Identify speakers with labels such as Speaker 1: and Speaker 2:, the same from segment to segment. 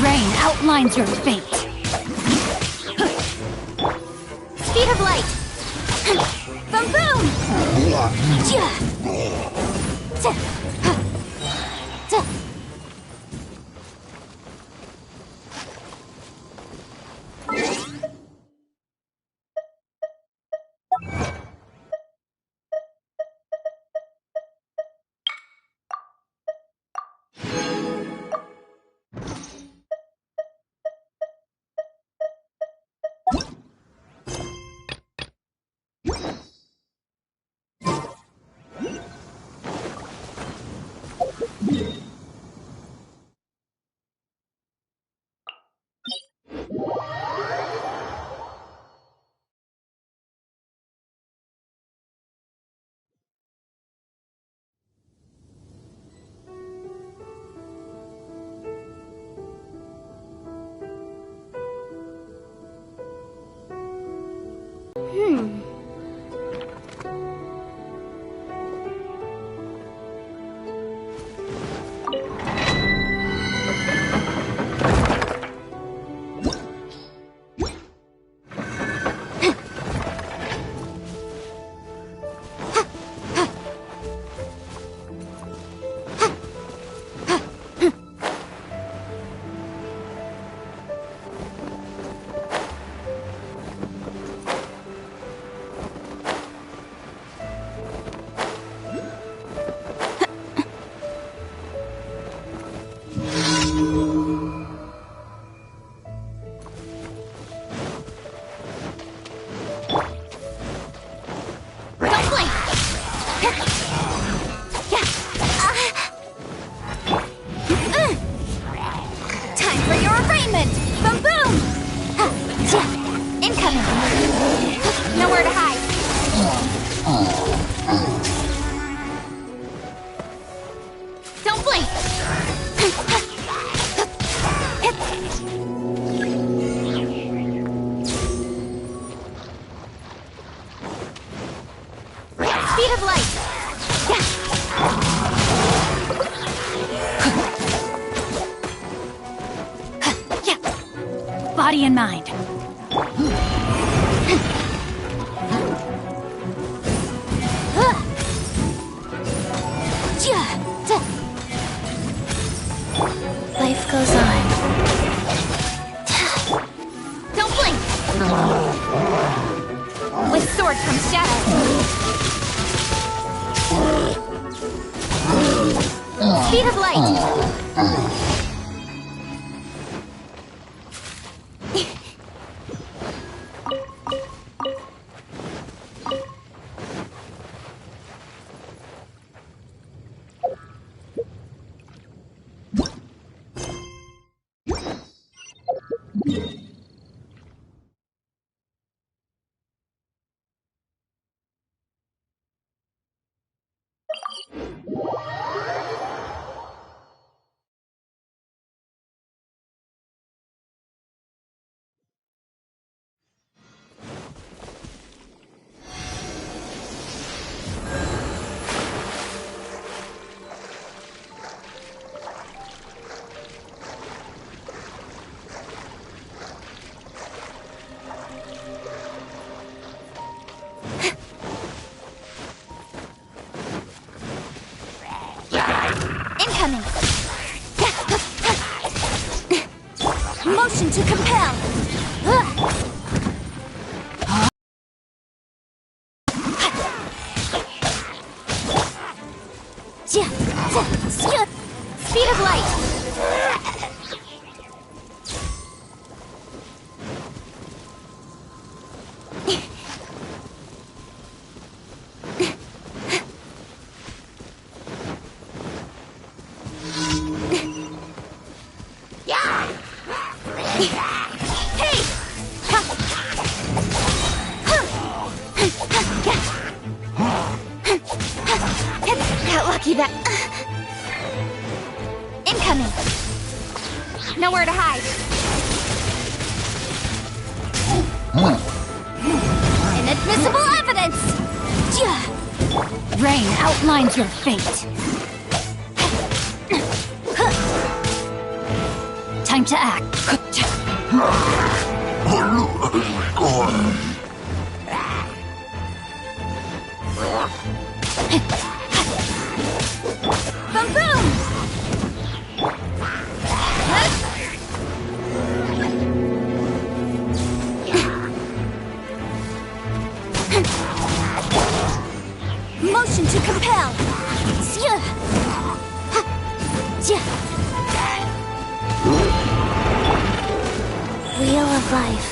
Speaker 1: Rain outlines your fate. Speed of light. Boom boom. Forward comes shadow. Speed of light. Incoming. Motion to compel. Speed of light. Got lucky that. Incoming. Nowhere to hide. Inadmissible evidence. Rain outlines your fate. Time to act. Boom boom! Motion to compel. Wheel of life.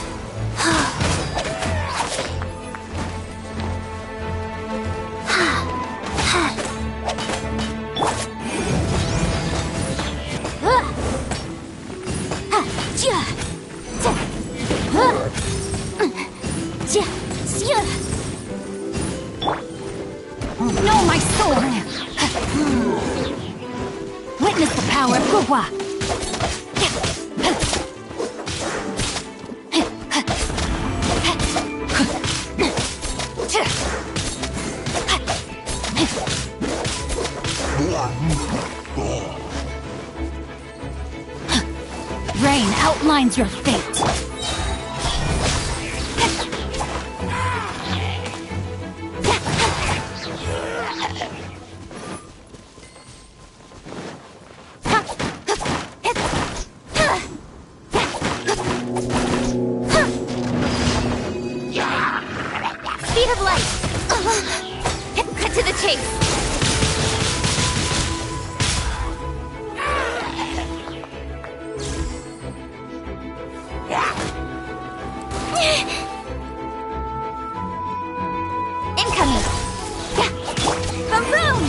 Speaker 1: Know my sword! Witness the power of Nguliii! Rain outlines your fate. Speed of light. Cut to the chase. Incoming. Boom boom.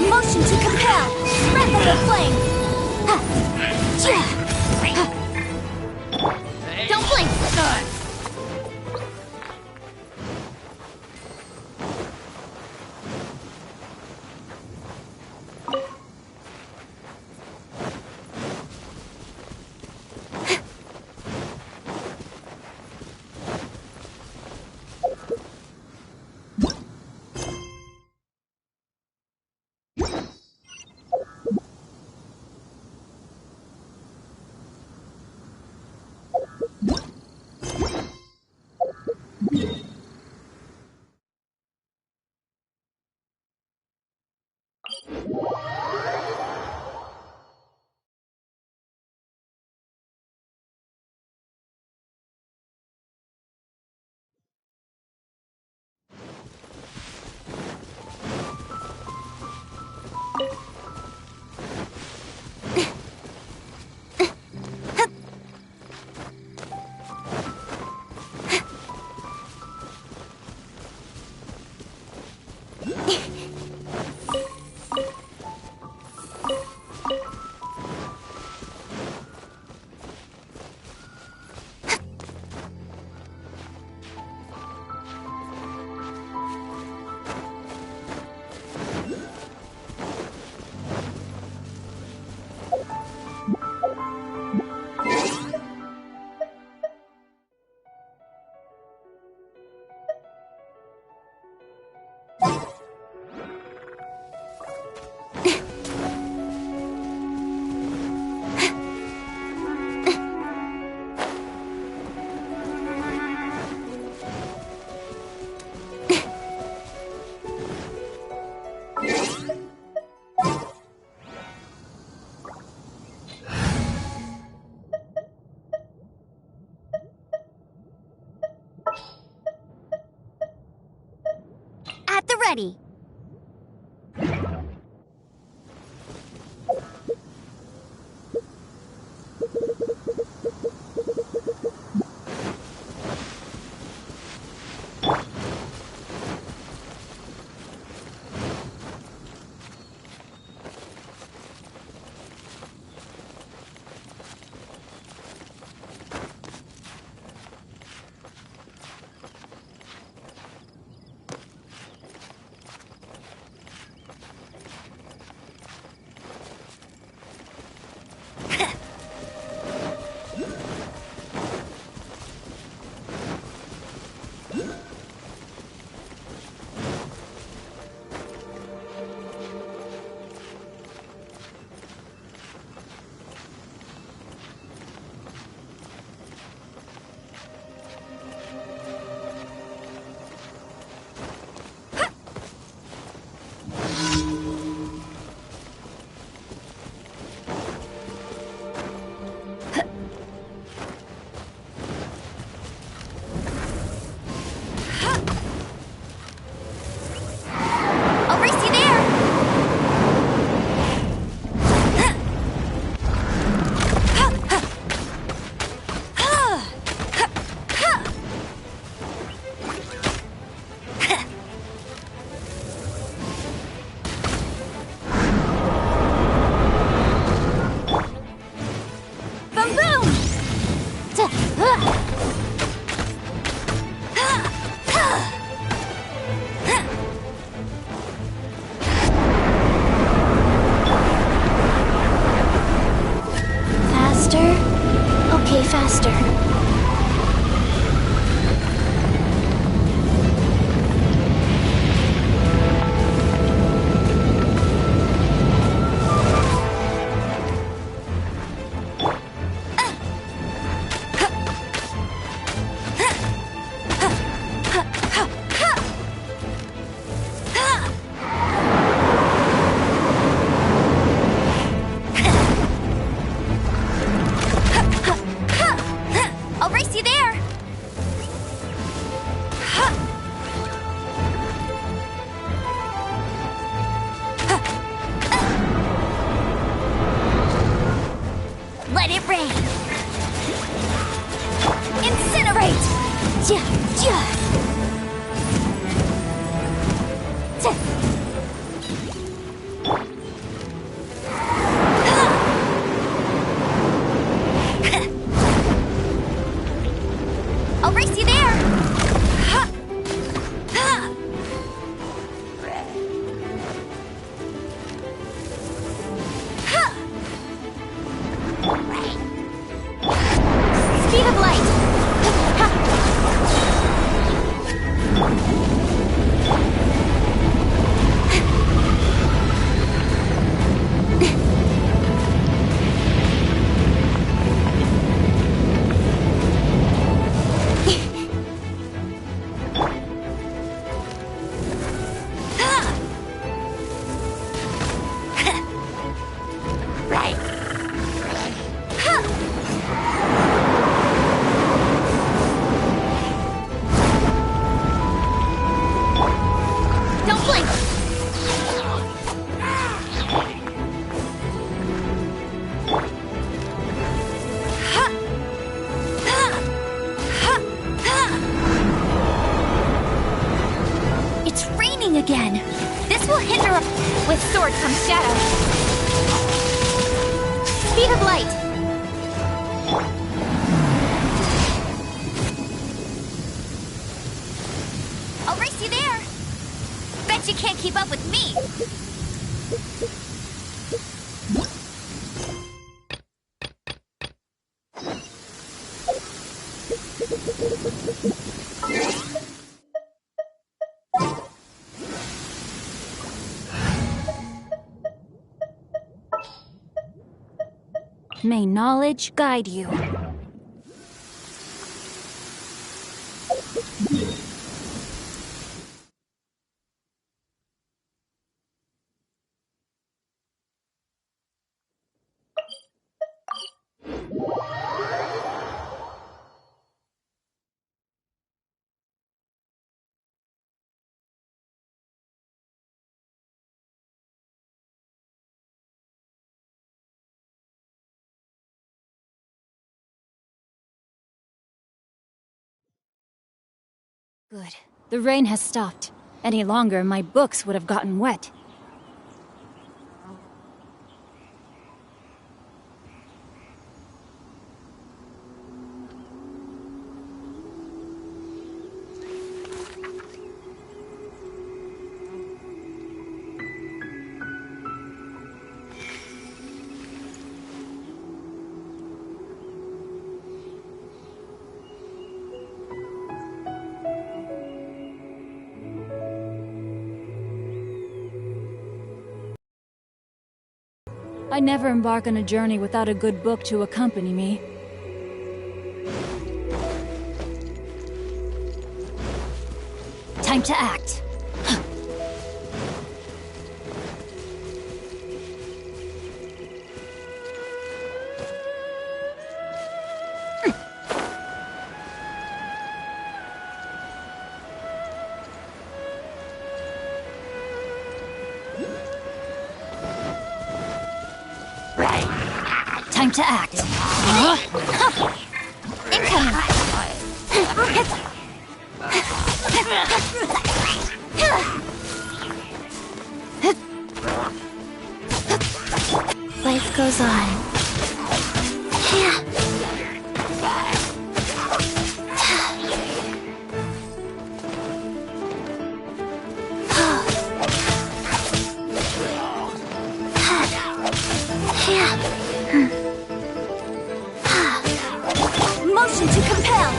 Speaker 1: Motion to compel. Breath of the flame. Don't blink. ready. I'll race you there. Boom, boom.
Speaker 2: Faster? Okay, faster.
Speaker 1: I'll race you there. Let it rain. Incinerate. Ja, ja. I'll race you there. Speed of light. Don't blink. It's raining again. This will hinder. With sword comes shadow. Speed of light. I'll race you there. Bet you can't keep up with me.
Speaker 2: May knowledge guide you. Good. The rain has stopped. Any longer, my books would have gotten wet. I never embark on a journey without a good book to accompany me. Time to act. Time to act.
Speaker 1: Life goes on.
Speaker 2: Motion to compel!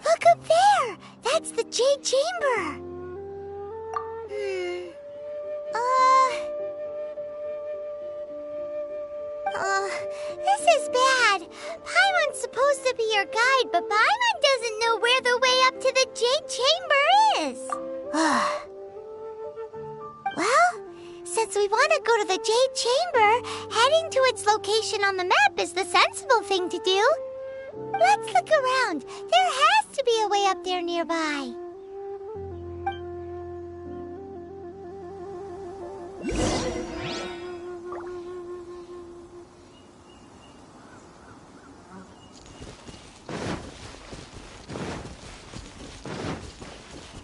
Speaker 1: Look up there! That's the Jade Chamber! This is bad. Paimon's supposed to be your guide, but Paimon doesn't know where the way up to the Jade Chamber is. Well, since we want to go to the Jade Chamber, heading to its location on the map is the sensible thing to do. Let's look around. There has to be a way up there nearby.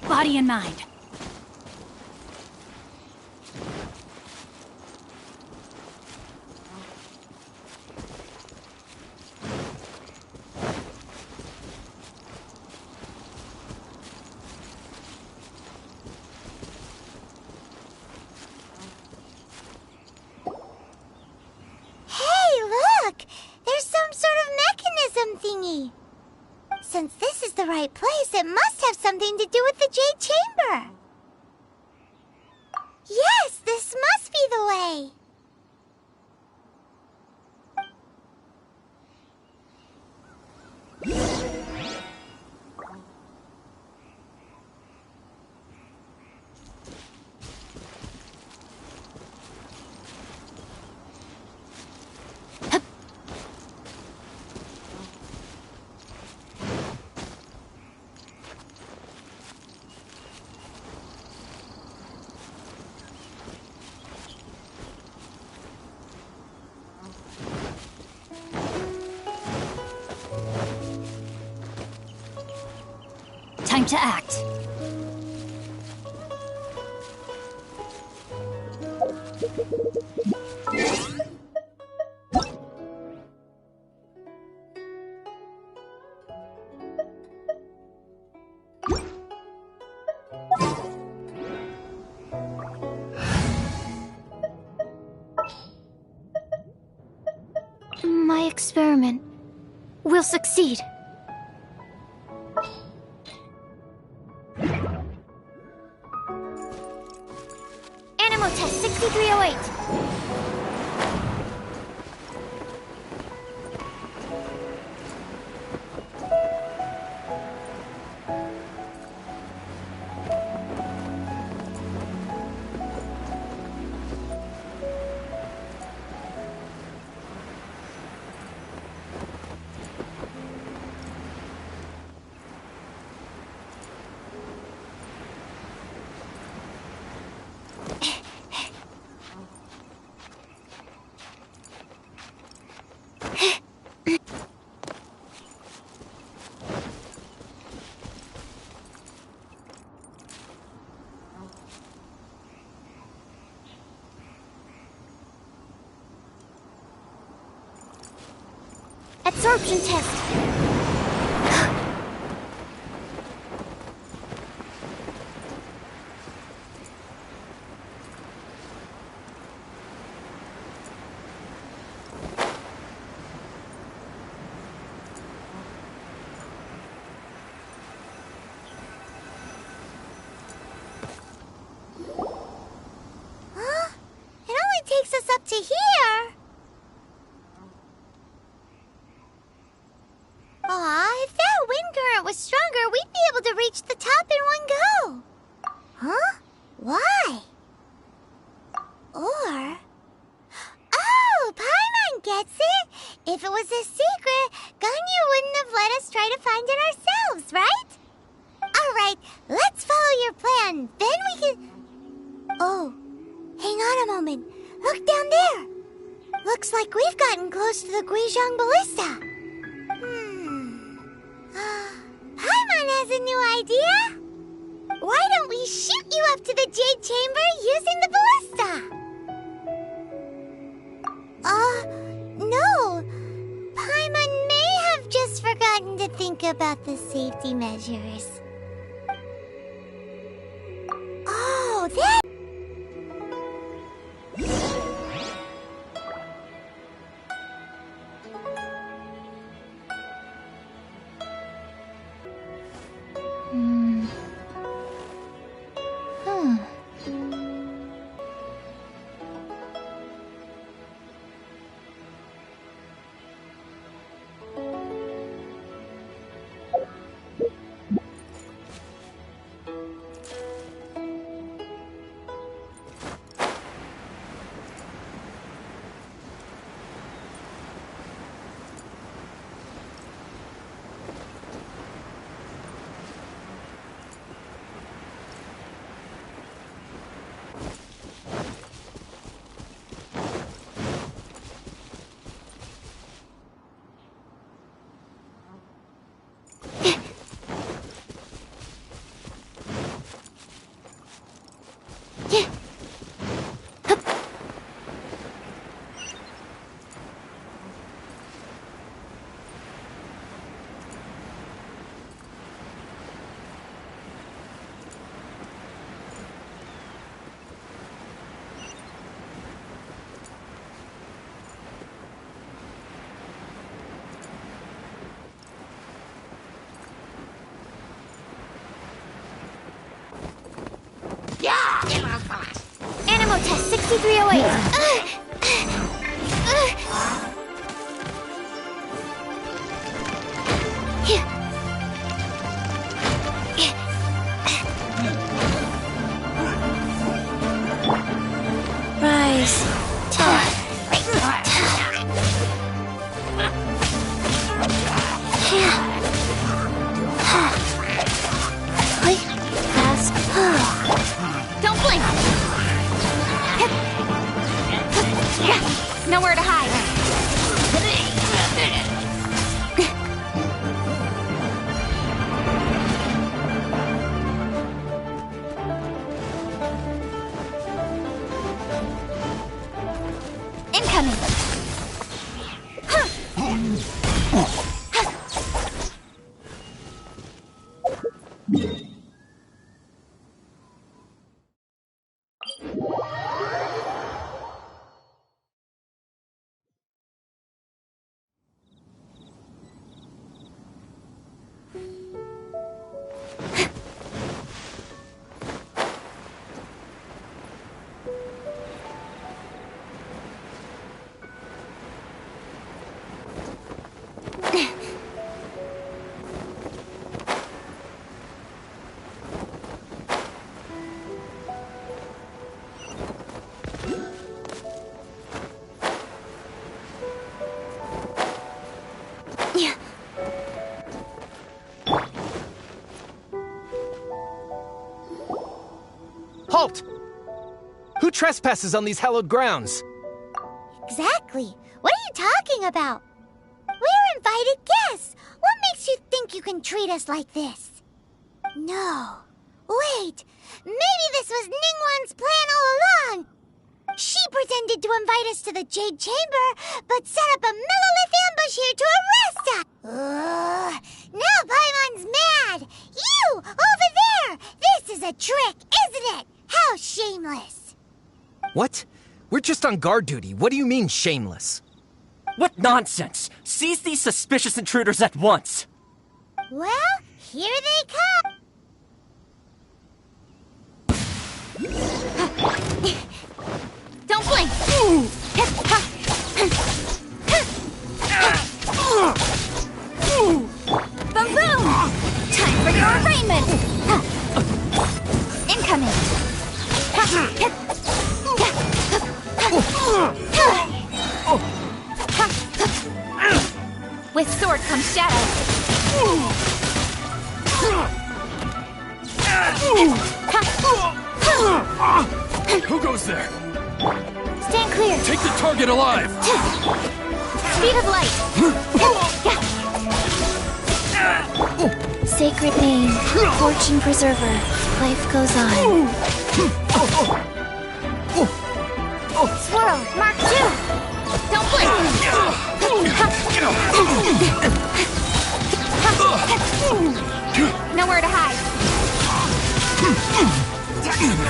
Speaker 2: Body and mind.
Speaker 1: Since this is the right place, it must have something to do with the Jade Chamber. Yes, this must be the way.
Speaker 2: Time to act.
Speaker 1: My experiment will succeed. Animal test 6308. Absorption test. Huh? It only takes us up to here. Aw, if that wind current was stronger, we'd be able to reach the top in one go. Huh? Why? Or... Oh, Paimon gets it! If it was a secret, Ganyu wouldn't have let us try to find it ourselves, right? Alright, let's follow your plan. Then we can... Oh, hang on a moment. Look down there. Looks like we've gotten close to the Guizhong Ballista. Paimon has a new idea! Why don't we shoot you up to the Jade Chamber using the ballista? No. Paimon may have just forgotten to think about the safety measures. Oh, that... Animal test 6308. Rise. Don't blink. Incoming!
Speaker 3: Halt! Who trespasses on these hallowed grounds?
Speaker 1: Exactly. What are you talking about? We're invited guests. What makes you think you can treat us like this? No. Wait. Maybe this was Ningguang's plan all along. She pretended to invite us to the Jade Chamber, but set up a Millilith ambush here to arrest us. Now Paimon's mad. You, over there. This is a trick, isn't it? How shameless.
Speaker 3: What? We're just on guard duty. What do you mean, shameless?
Speaker 4: What nonsense! Seize these suspicious intruders at once!
Speaker 1: Well, here they come. Don't blink! Boom boom! Time for your arraignment! Incoming! With sword comes shadow.
Speaker 5: Who goes there?
Speaker 1: Stand clear.
Speaker 5: Take the target alive!
Speaker 1: Speed of light. Sacred name, fortune preserver. Life goes on. Swirl, Mark 2. Don't blink. Nowhere to hide.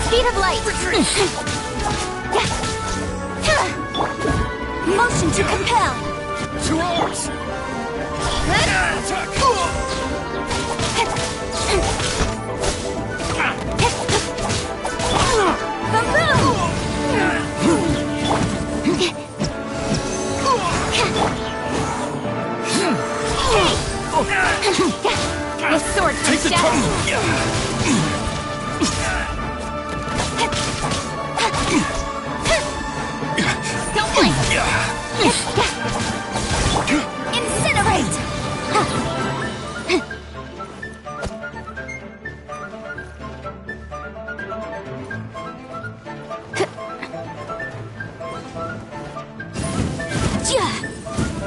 Speaker 1: Speed of light. Motion to compel.
Speaker 5: 2 hours! Attack!
Speaker 1: With sword
Speaker 5: Take the target!
Speaker 1: Don't blink! Incinerate!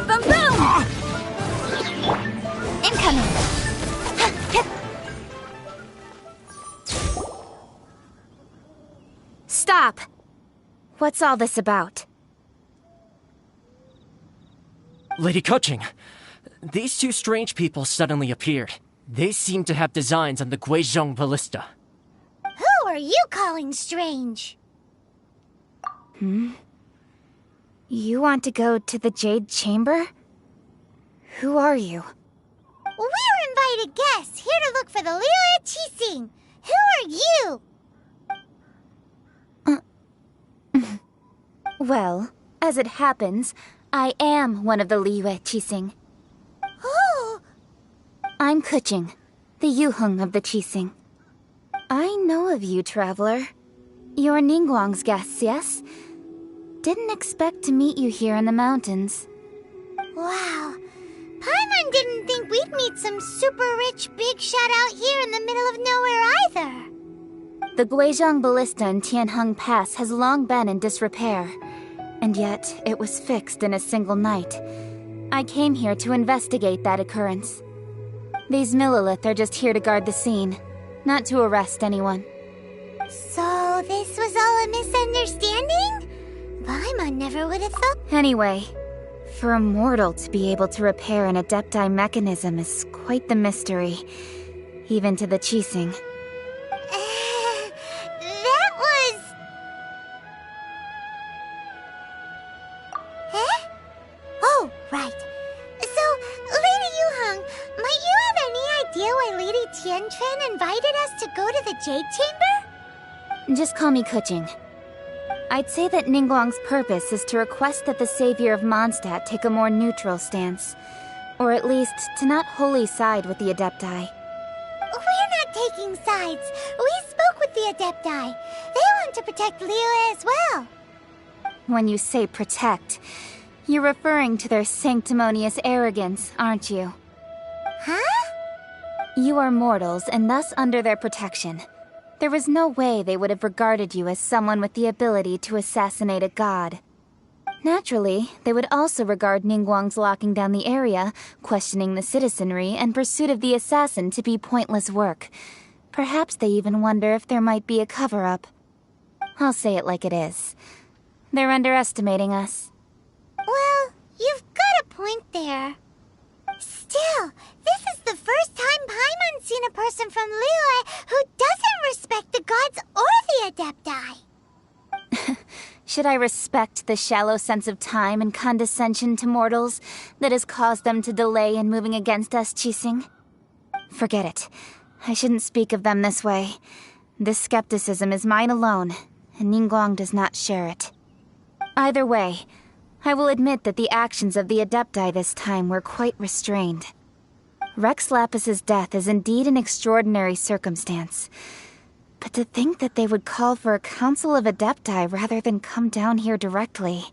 Speaker 1: Boom boom! Incoming! Stop! What's all this about?
Speaker 4: Lady Keqing, these 2 strange people suddenly appeared. They seem to have designs on the Guizhong ballista.
Speaker 1: Who are you calling strange? You want to go to the Jade Chamber? Who are you? We're invited guests, here to look for the Nguliii Qixing. Who are you?
Speaker 6: Well, as it happens, I am one of the Nguliii Qixing.
Speaker 1: Oh!
Speaker 6: I'm Keqing, the Yuheng of the Qixing. I know of you, traveler. You're Ningguang's guests, yes? Didn't expect to meet you here in the mountains.
Speaker 1: Wow. Paimon didn't think we'd meet some super rich big shot out here in the middle of nowhere either.
Speaker 6: The Guizhong ballista in Tianheng Pass has long been in disrepair, and yet it was fixed in a single night. I came here to investigate that occurrence. These Millilith are just here to guard the scene, not to arrest anyone.
Speaker 1: So this was all a misunderstanding? Paimon never would have thought.
Speaker 6: Anyway, for a mortal to be able to repair an Adepti mechanism is quite the mystery, even to the Qixing.
Speaker 1: That was... Huh? Oh, right. So, Lady Yuheng, might you have any idea why Lady Tianquan invited us to go to the Jade Chamber?
Speaker 6: Just call me Kuching. I'd say that Ningguang's purpose is to request that the savior of Mondstadt take a more neutral stance. Or at least, to not wholly side with the Adepti.
Speaker 1: We're not taking sides. We spoke with the Adepti. They want to protect Liyue as well.
Speaker 6: When you say protect, you're referring to their sanctimonious arrogance, aren't you?
Speaker 1: Huh?
Speaker 6: You are mortals and thus under their protection. There was no way they would have regarded you as someone with the ability to assassinate a god. Naturally, they would also regard Ningguang's locking down the area, questioning the citizenry, and pursuit of the assassin to be pointless work. Perhaps they even wonder if there might be a cover-up. I'll say it like it is. They're underestimating us.
Speaker 1: Well, you've got a point there. Still, this is the first time Paimon's seen a person from Liyue who doesn't respect the gods or the Adepti.
Speaker 6: Should I respect the shallow sense of time and condescension to mortals that has caused them to delay in moving against us, Qixing? Forget it. I shouldn't speak of them this way. This skepticism is mine alone, and Ningguang does not share it. Either way, I will admit that the actions of the Adepti this time were quite restrained. Rex Lapis's death is indeed an extraordinary circumstance. But to think that they would call for a council of Adepti rather than come down here directly.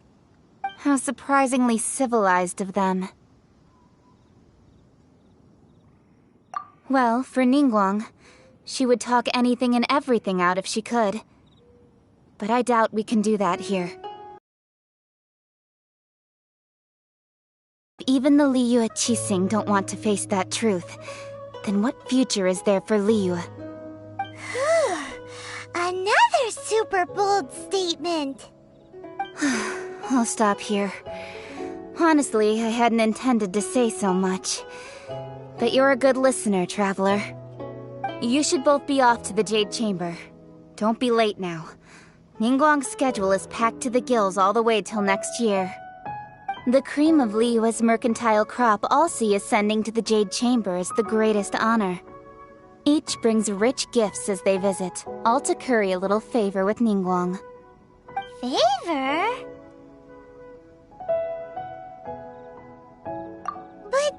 Speaker 6: How surprisingly civilized of them. Well, for Ningguang, she would talk anything and everything out if she could. But I doubt we can do that here. If even the Liyue Qixing don't want to face that truth, then what future is there for Liyue?
Speaker 1: Another super bold statement.
Speaker 6: I'll stop here. Honestly, I hadn't intended to say so much. But you're a good listener, Traveler. You should both be off to the Jade Chamber. Don't be late now. Ningguang's schedule is packed to the gills all the way till next year. The cream of Liyue's mercantile crop all see ascending to the Jade Chamber as the greatest honor. Each brings rich gifts as they visit, all to curry a little favor with Ningguang.
Speaker 1: Favor? But...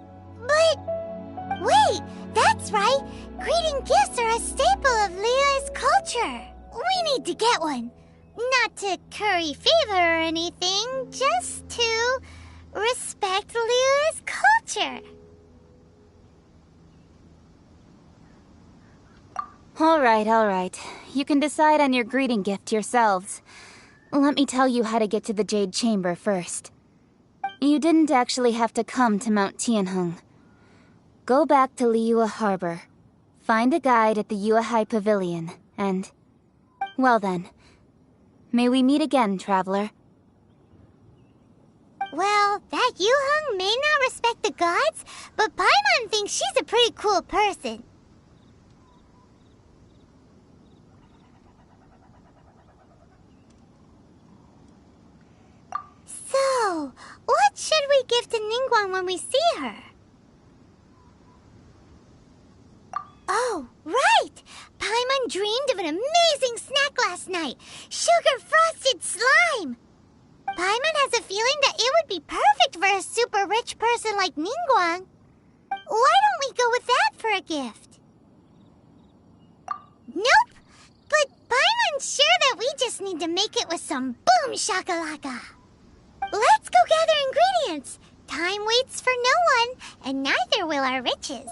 Speaker 1: Wait, that's right! Greeting gifts are a staple of Liyue's culture! We need to get one. Not to curry favor or anything, just to respect Liyue's culture.
Speaker 6: Alright. You can decide on your greeting gift yourselves. Let me tell you how to get to the Jade Chamber first. You didn't actually have to come to Mount Tianheng. Go back to Liyue Harbor. Find a guide at the Yuehai Pavilion, and... well then. May we meet again, Traveler.
Speaker 1: Well, that Yuheng may not respect the gods, but Paimon thinks she's a pretty cool person. So, what should we give to Ningguang when we see her? Oh, right! Paimon dreamed of an amazing snack last night! Sugar-frosted slime! Paimon has a feeling that it would be perfect for a super rich person like Ningguang. Why don't we go with that for a gift? Nope! But Paimon's sure that we just need to make it with some boom shakalaka. Let's go gather ingredients! Time waits for no one, and neither will our riches.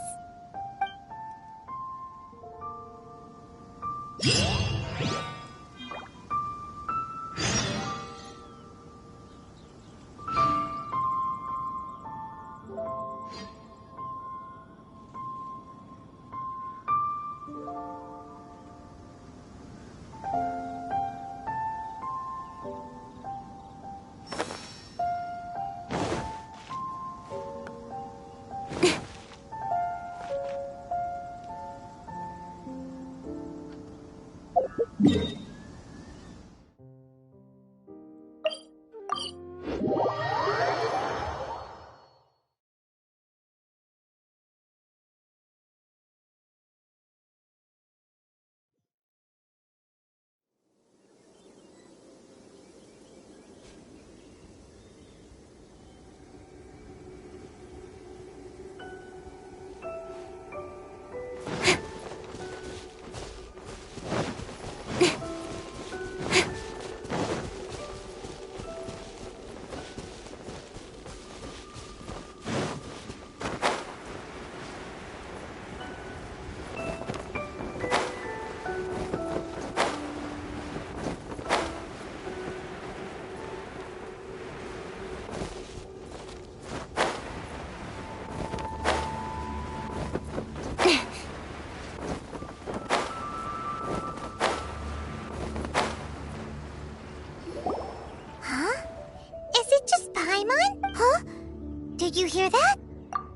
Speaker 1: Did you hear that?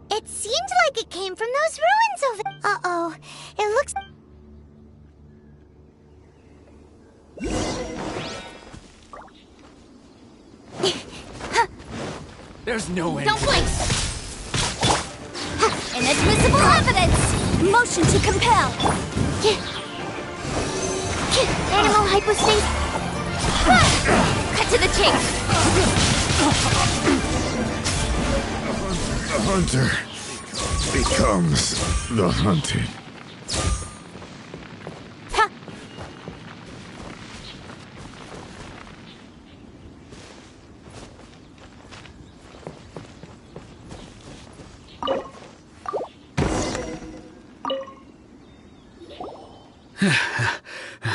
Speaker 1: It seemed like it came from those ruins over there. Uh-oh. It looks...
Speaker 5: There's no way.
Speaker 1: Don't blink! Inadmissible evidence!
Speaker 6: Motion to compel! Animal hypospace!
Speaker 1: Cut to the chase!
Speaker 7: The hunter becomes the hunted.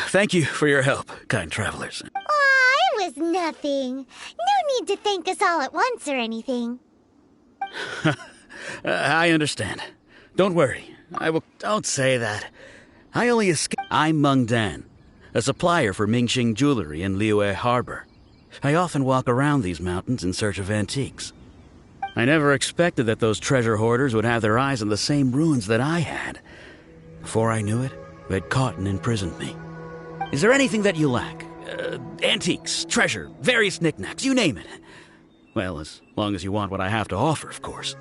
Speaker 8: Thank you for your help, kind travelers.
Speaker 1: Aw, it was nothing. No need to thank us all at once or anything.
Speaker 8: I understand. Don't worry. Don't say that. I only escaped. I'm Meng Dan, a supplier for Mingxing Jewelry in Liyue Harbor. I often walk around these mountains in search of antiques. I never expected that those treasure hoarders would have their eyes on the same ruins that I had. Before I knew it, they'd caught and imprisoned me. Is there anything that you lack? Antiques, treasure, various knickknacks, you name it. Well, as long as you want what I have to offer, of course.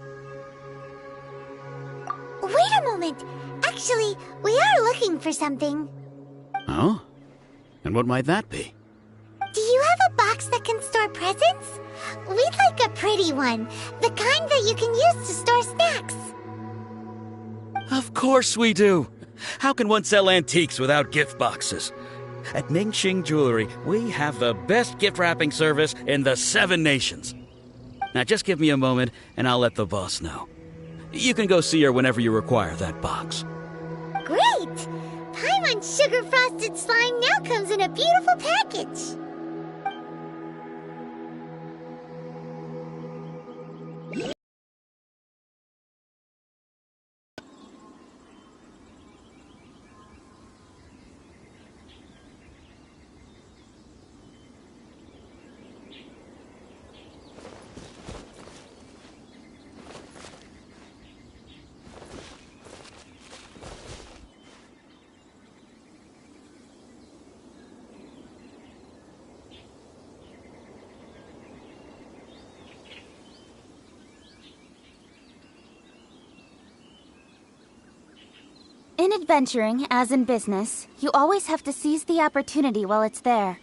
Speaker 1: Wait a moment. Actually, we are looking for something.
Speaker 8: Oh? And what might that be?
Speaker 1: Do you have a box that can store presents? We'd like a pretty one. The kind that you can use to store snacks.
Speaker 8: Of course we do. How can one sell antiques without gift boxes? At Mingxing Jewelry, we have the best gift wrapping service in the 7 nations. Now just give me a moment, and I'll let the boss know. You can go see her whenever you require that box.
Speaker 1: Great! Paimon Sugar Frosted Slime now comes in a beautiful package.
Speaker 6: In adventuring, as in business, you always have to seize the opportunity while it's there.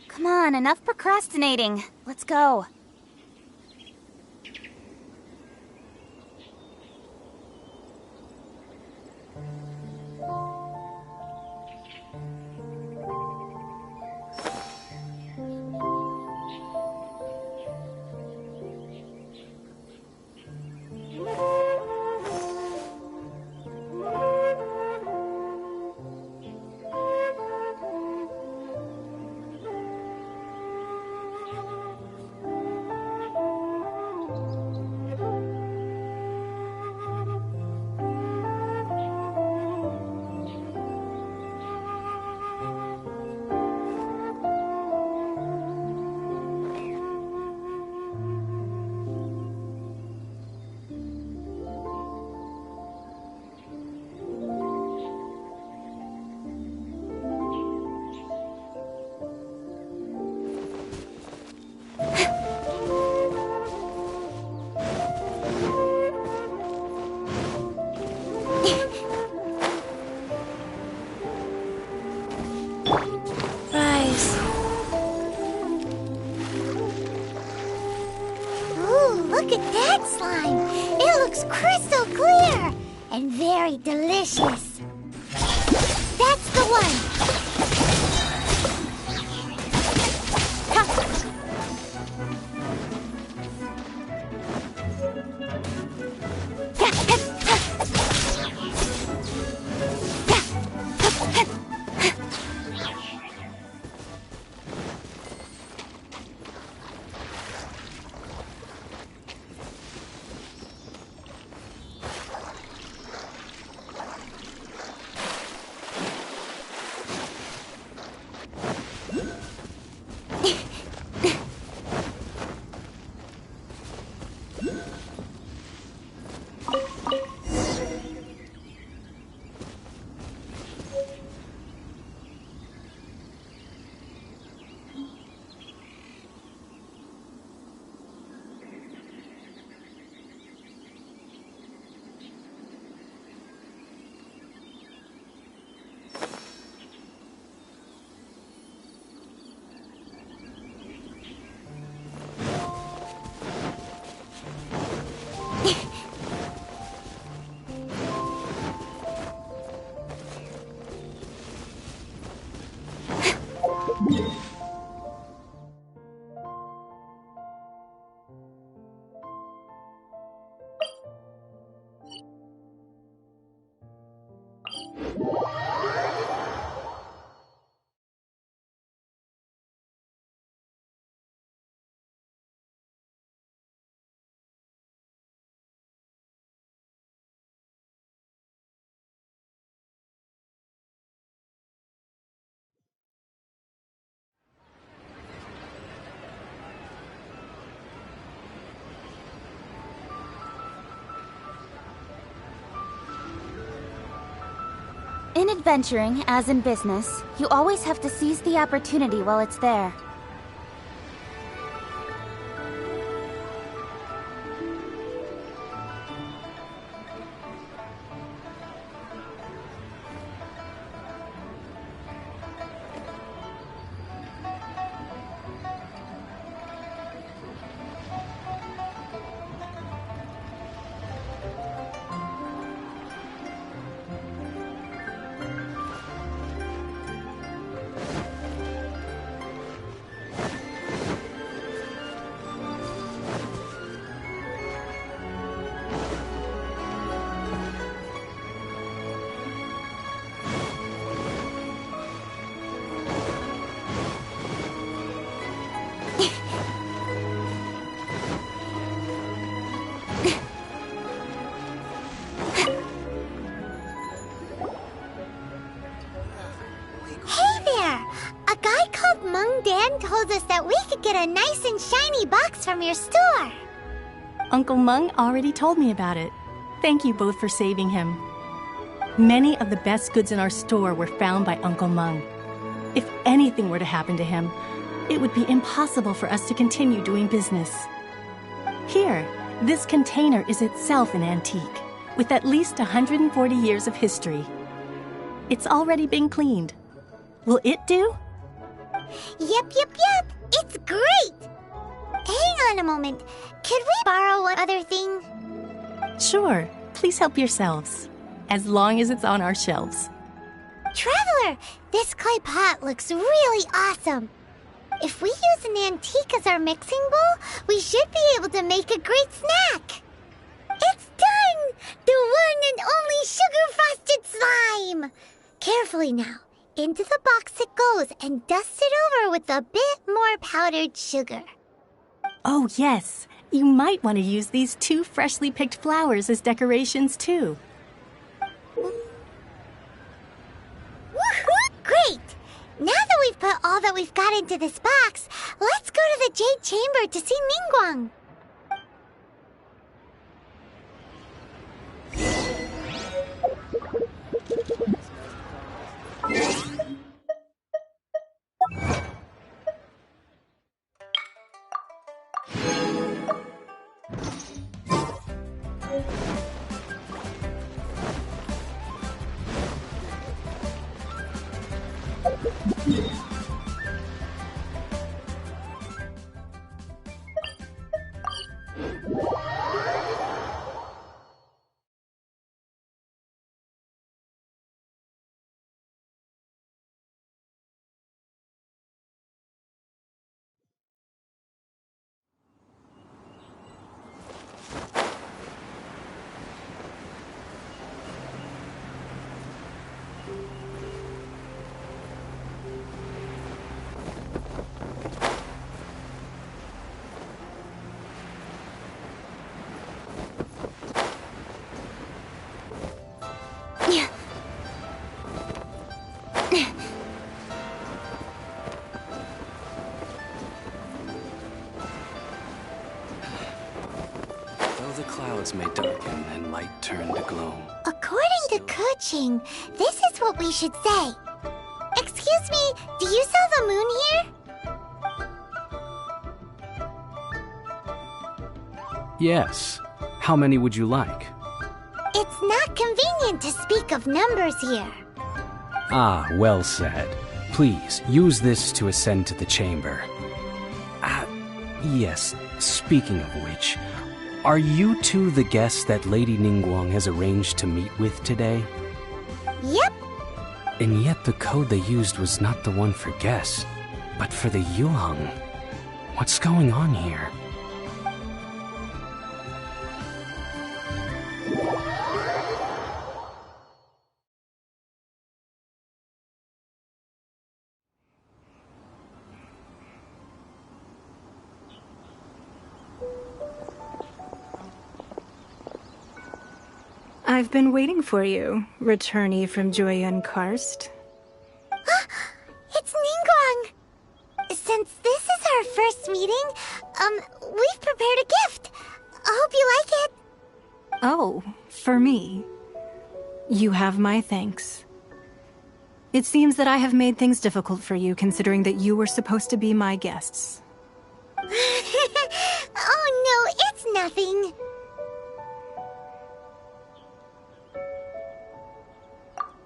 Speaker 6: Come on, enough procrastinating. Let's go.
Speaker 1: and very delicious. That's the one!
Speaker 6: In adventuring, as in business, you always have to seize the opportunity while it's there.
Speaker 1: Dan told us that we could get a nice and shiny box from your store.
Speaker 9: Uncle Mung already told me about it. Thank you both for saving him. Many of the best goods in our store were found by Uncle Mung. If anything were to happen to him, it would be impossible for us to continue doing business. Here, this container is itself an antique, with at least 140 years of history. It's already been cleaned. Will it do?
Speaker 1: Yep. It's great! Hang on a moment. Could we borrow one other thing?
Speaker 9: Sure. Please help yourselves. As long as it's on our shelves.
Speaker 1: Traveler, this clay pot looks really awesome. If we use an antique as our mixing bowl, we should be able to make a great snack. It's done! The one and only sugar-frosted slime! Carefully now. Into the box it goes and dust it over with a bit more powdered sugar.
Speaker 9: Oh, yes. You might want to use these 2 freshly picked flowers as decorations, too.
Speaker 1: Great! Now that we've put all that we've got into this box, let's go to the Jade Chamber to see Ningguang.
Speaker 10: the clouds may darken and light turn to gloom.
Speaker 1: According to Kuching, this is what we should say. Excuse me, do you sell the moon here?
Speaker 10: Yes. How many would you like?
Speaker 1: It's not convenient to speak of numbers here.
Speaker 10: Ah, well said. Please, use this to ascend to the chamber. Yes, speaking of which, are you two the guests that Lady Ningguang has arranged to meet with today?
Speaker 1: Yep.
Speaker 10: And yet the code they used was not the one for guests, but for the Yuheng. What's going on here?
Speaker 11: I've been waiting for you, returnee from Joyun Karst.
Speaker 1: It's Ningguang! Since this is our first meeting, we've prepared a gift. I hope you like it.
Speaker 11: Oh, for me. You have my thanks. It seems that I have made things difficult for you, considering that you were supposed to be my guests.
Speaker 1: Oh no, it's nothing.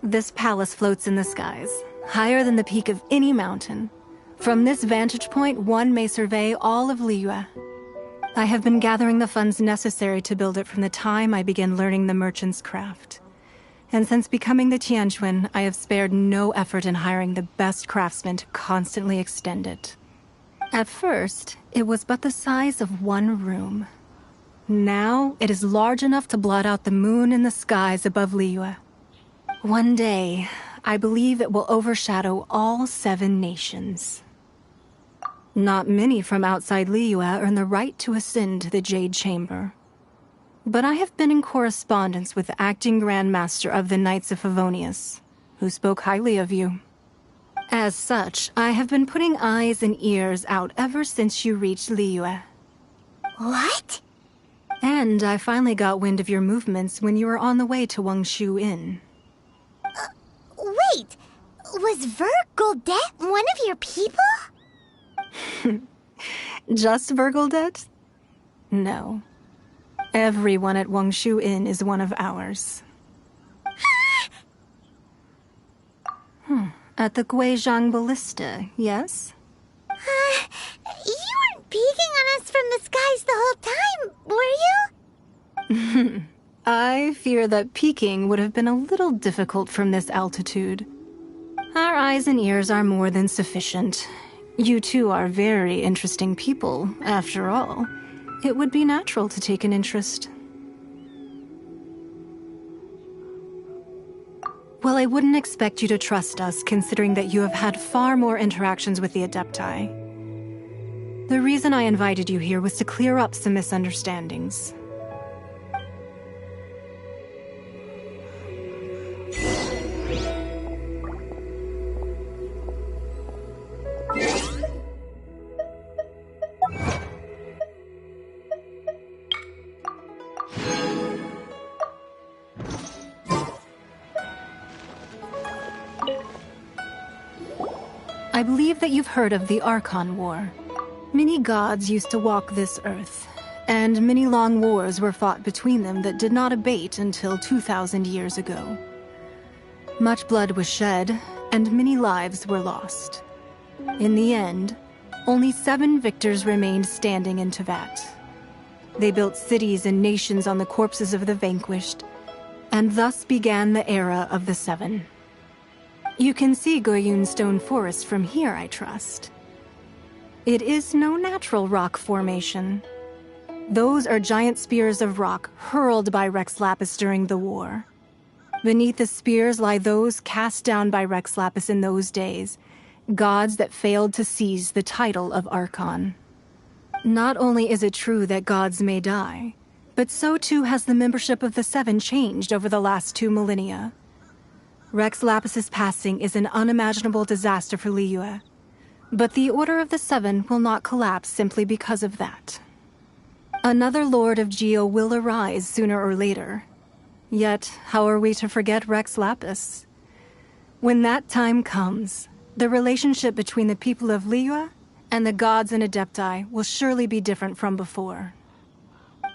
Speaker 11: This palace floats in the skies, higher than the peak of any mountain. From this vantage point, one may survey all of Liyue. I have been gathering the funds necessary to build it from the time I began learning the merchant's craft. And since becoming the Tianquan, I have spared no effort in hiring the best craftsmen to constantly extend it. At first, it was but the size of one room. Now, it is large enough to blot out the moon in the skies above Liyue. One day, I believe it will overshadow all 7 nations. Not many from outside Liyue earn the right to ascend to the Jade Chamber. But I have been in correspondence with the acting Grand Master of the Knights of Favonius, who spoke highly of you. As such, I have been putting eyes and ears out ever since you reached Liyue.
Speaker 1: What?
Speaker 11: And I finally got wind of your movements when you were on the way to Wangshu Inn.
Speaker 1: Wait, was Vergoldet one of your people?
Speaker 11: Just Vergoldet? No. Everyone at Wangshu Inn is one of ours. At the Guizhang Ballista, yes?
Speaker 1: You weren't peeking on us from the skies the whole time, were you?
Speaker 11: I fear that peeking would have been a little difficult from this altitude. Our eyes and ears are more than sufficient. You two are very interesting people, after all. It would be natural to take an interest. Well, I wouldn't expect you to trust us, considering that you have had far more interactions with the Adepti. The reason I invited you here was to clear up some misunderstandings. I believe that you've heard of the Archon War. Many gods used to walk this earth, and many long wars were fought between them that did not abate until 2,000 years ago. Much blood was shed, and many lives were lost. In the end, only 7 victors remained standing in Teyvat. They built cities and nations on the corpses of the vanquished, and thus began the era of the 7. You can see Goyun Stone Forest from here, I trust. It is no natural rock formation. Those are giant spears of rock hurled by Rex Lapis during the war. Beneath the spears lie those cast down by Rex Lapis in those days, gods that failed to seize the title of Archon. Not only is it true that gods may die, but so too has the membership of the 7 changed over the last 2 millennia. Rex Lapis's passing is an unimaginable disaster for Liyue, but the Order of the 7 will not collapse simply because of that. Another Lord of Geo will arise sooner or later. Yet, how are we to forget Rex Lapis? When that time comes, the relationship between the people of Liyue and the gods and Adepti will surely be different from before.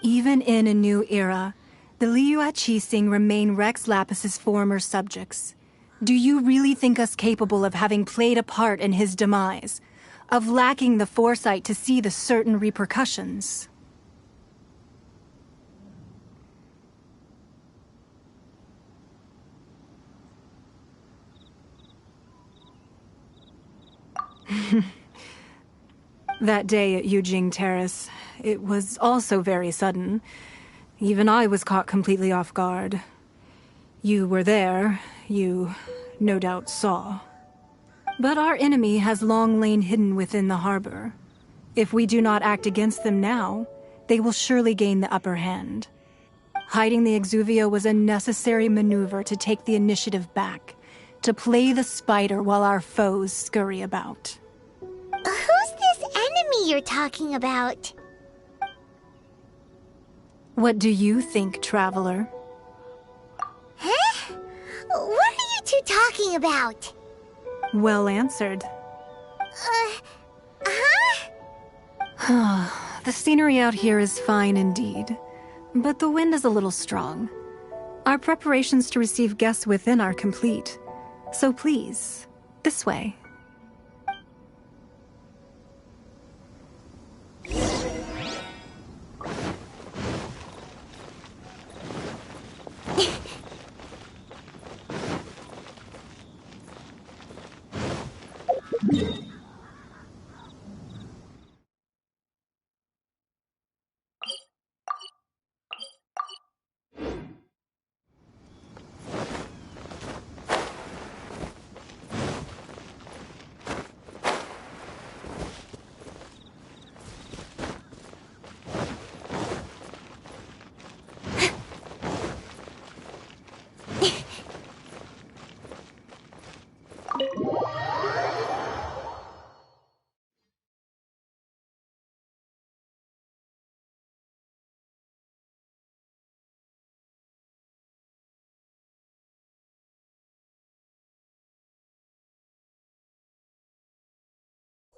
Speaker 11: Even in a new era, the Liyue Qixing remain Rex Lapis's former subjects. Do you really think us capable of having played a part in his demise? Of lacking the foresight to see the certain repercussions? That day at Yujing Terrace, it was also very sudden. Even I was caught completely off guard. You were there, you no doubt saw. But our enemy has long lain hidden within the harbor. If we do not act against them now, they will surely gain the upper hand. Hiding the Exuvia was a necessary maneuver to take the initiative back, to play the spider while our foes scurry about.
Speaker 1: Who's this enemy you're talking about?
Speaker 11: What do you think, Traveler?
Speaker 1: Huh? What are you two talking about?
Speaker 11: Well answered. The scenery out here is fine indeed, but the wind is a little strong. Our preparations to receive guests within are complete, so please, this way.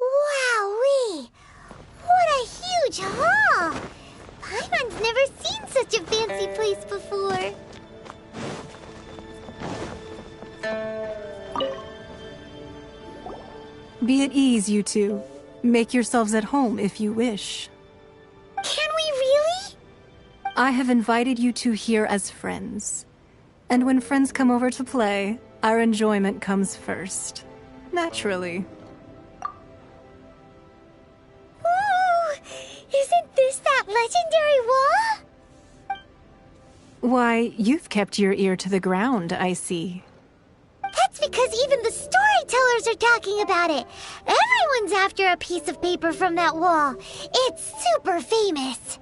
Speaker 1: Wowee! What a huge hall! Paimon's never seen such a fancy place before.
Speaker 11: Be at ease, you two. Make yourselves at home if you wish.
Speaker 1: Can we really?
Speaker 11: I have invited you two here as friends. And when friends come over to play, our enjoyment comes first. Naturally.
Speaker 1: Ooh! Isn't this that legendary wall?
Speaker 11: Why, you've kept your ear to the ground, I see.
Speaker 1: That's because even the storytellers are talking about it. Everyone's after a piece of paper from that wall. It's super famous.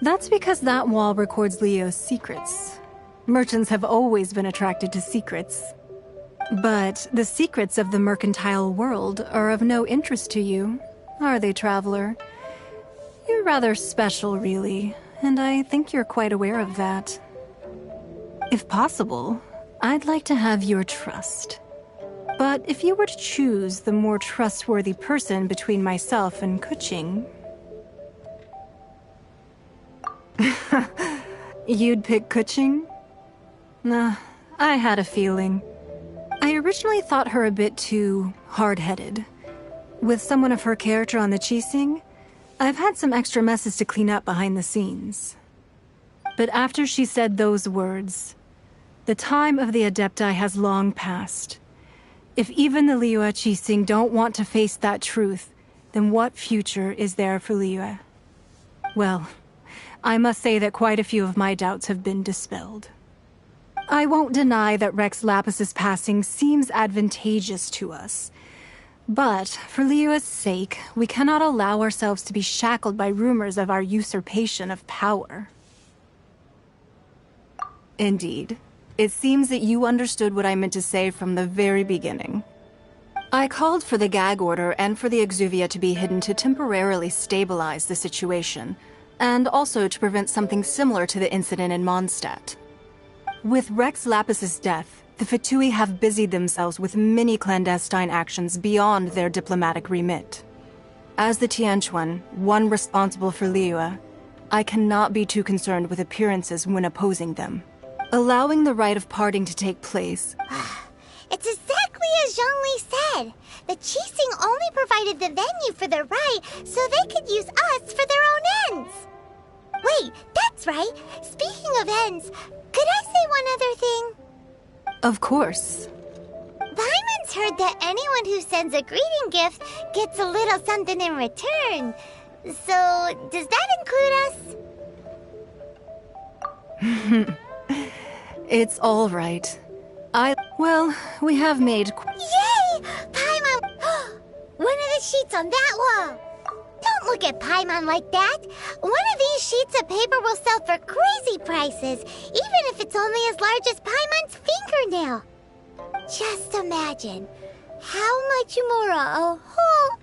Speaker 11: That's because that wall records Leo's secrets. Merchants have always been attracted to secrets. But the secrets of the mercantile world are of no interest to you, are they, Traveler? You're rather special, really, and I think you're quite aware of that. If possible, I'd like to have your trust. But if you were to choose the more trustworthy person between myself and Kuching... You'd pick Kuching? Nah, I had a feeling. I originally thought her a bit too hard-headed. With someone of her character on the Qixing, I've had some extra messes to clean up behind the scenes. But after she said those words, the time of the Adepti has long passed. If even the Liyue Qixing don't want to face that truth, then what future is there for Liyue? Well, I must say that quite a few of my doubts have been dispelled. I won't deny that Rex Lapis's passing seems advantageous to us. But, for Liyue's sake, we cannot allow ourselves to be shackled by rumors of our usurpation of power. Indeed. It seems that you understood what I meant to say from the very beginning. I called for the gag order and for the Exuvia to be hidden to temporarily stabilize the situation, and also to prevent something similar to the incident in Mondstadt. With Rex Lapis's death, the Fatui have busied themselves with many clandestine actions beyond their diplomatic remit. As the Tianquan, one responsible for Liyue, I cannot be too concerned with appearances when opposing them. Allowing the rite of parting to take place...
Speaker 1: It's exactly as Zhongli said. The Qixing only provided the venue for their rite so they could use us for their own ends. Wait, that's right. Speaking of ends, could I say one other thing?
Speaker 11: Of course.
Speaker 1: Paimon's heard that anyone who sends a greeting gift gets a little something in return. So, does that include us?
Speaker 11: It's all right. Well, we have made...
Speaker 1: Yay! Paimon! One of the sheets on that wall! Don't look at Paimon like that! One of these sheets of paper will sell for crazy prices, even if it's only as large as Paimon's fingernail. Just imagine how much more a whole...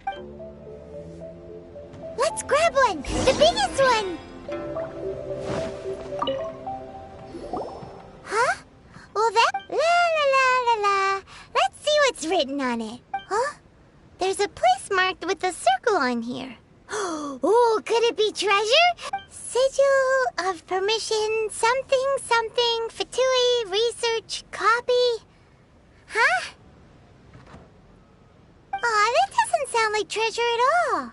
Speaker 1: Let's grab one! The biggest one! Huh? Well, that... La la la la la. Let's see what's written on it. Huh? There's a place marked with a circle on here. Oh, could it be treasure? Sigil of permission, something, something, Fatui, research, copy. Huh? Aw, that doesn't sound like treasure at all.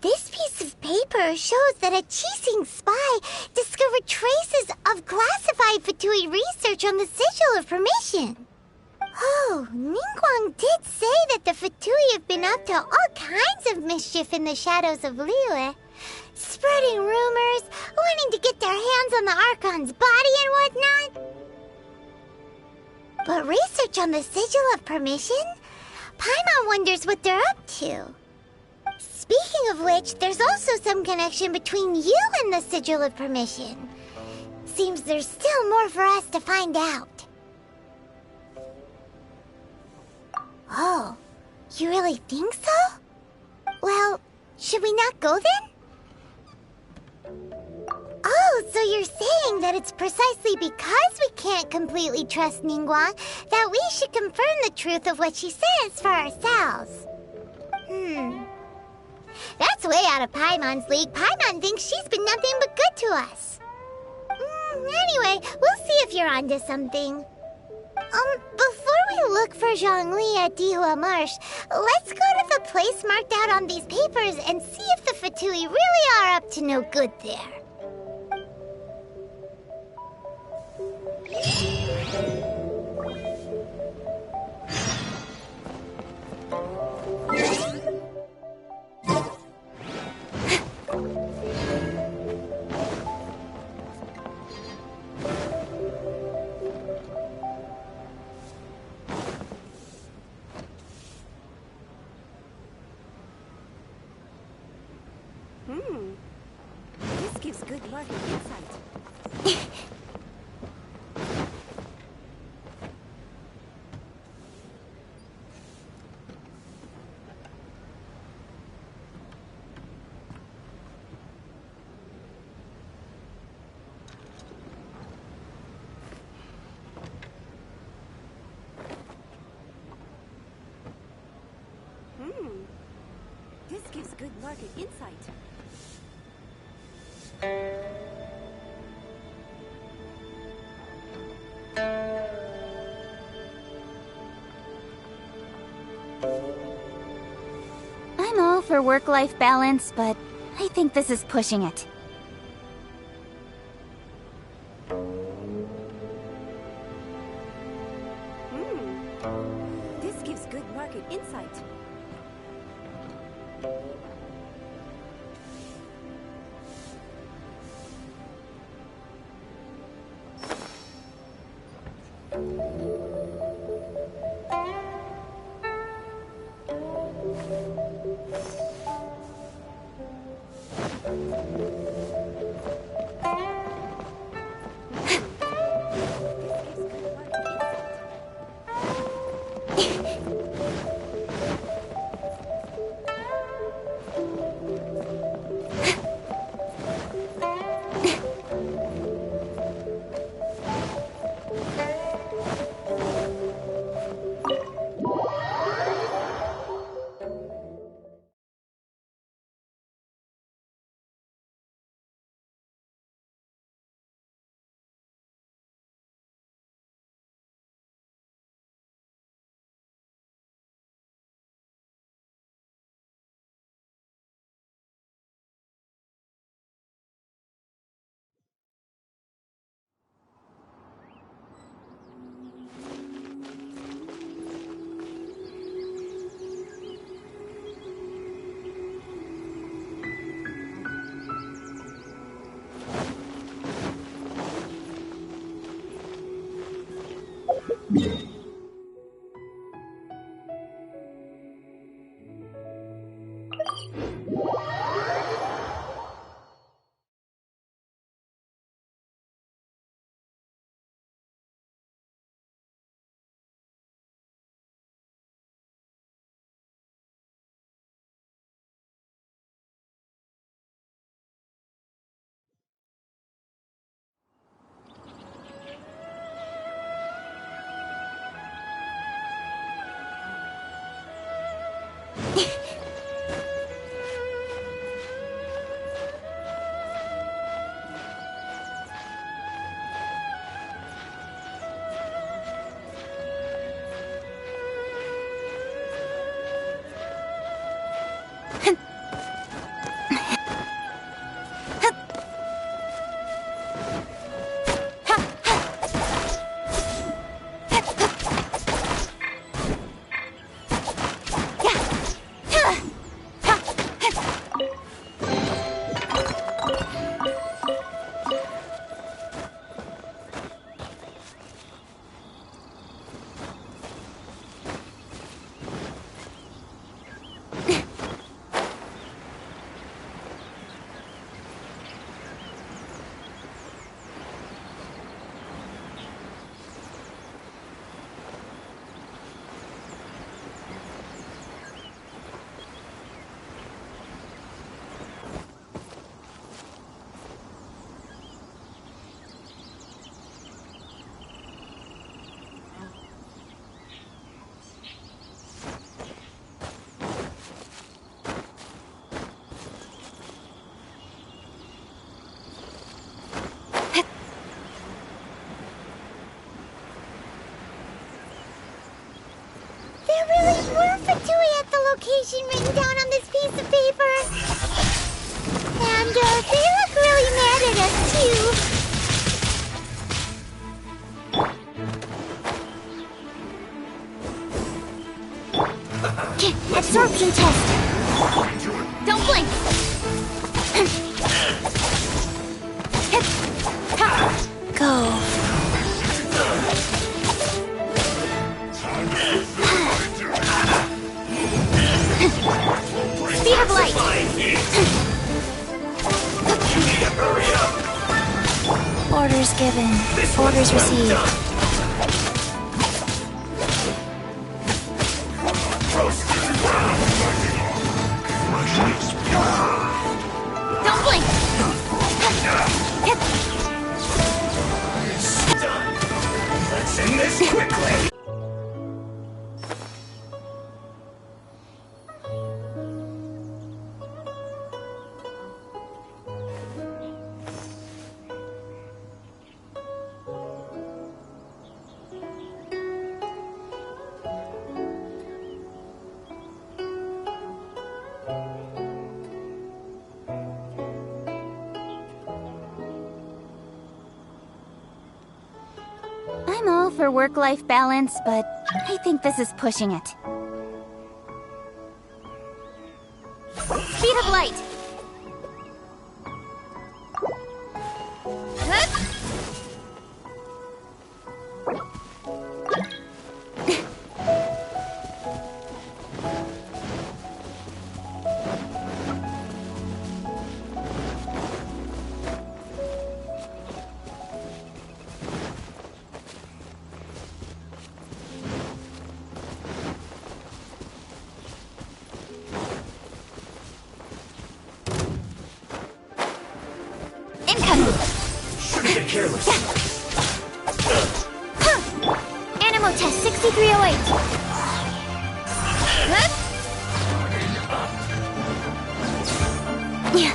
Speaker 1: This piece of paper shows that a Qixing spy discovered traces of classified Fatui research on the Sigil of Permission. Oh, Ningguang did say that the Fatui have been up to all kinds of mischief in the shadows of Liyue, spreading rumors, wanting to get their hands on the Archon's body and whatnot. But research on the Sigil of Permission? Paimon wonders what they're up to. Speaking of which, there's also some connection between you and the Sigil of Permission. Seems there's still more for us to find out. Oh, you really think so? Well, should we not go then? Oh, so you're saying that it's precisely because we can't completely trust Ningguang that we should confirm the truth of what she says for ourselves. That's way out of Paimon's league. Paimon thinks she's been nothing but good to us. Anyway, we'll see if you're onto something. Before we look for Zhongli at Dihua Marsh, let's go to the place marked out on these papers and see if the Fatui really are up to no good there.
Speaker 12: This gives good market insight. This gives good market insight.
Speaker 6: I'm all for work-life balance, but I think this is pushing it.
Speaker 12: This gives good market insight.
Speaker 1: location written down on this piece of paper. And they look really mad at us, too. Absorption test. Don't blink. Go. Speed of light. Orders given. Orders received. Don't blink.
Speaker 13: Let's end this quickly.
Speaker 6: I'm all for work-life balance, but I think this is pushing it. Speed of light!
Speaker 13: Shouldn't get careless.
Speaker 1: Animal test 6308. Yeah.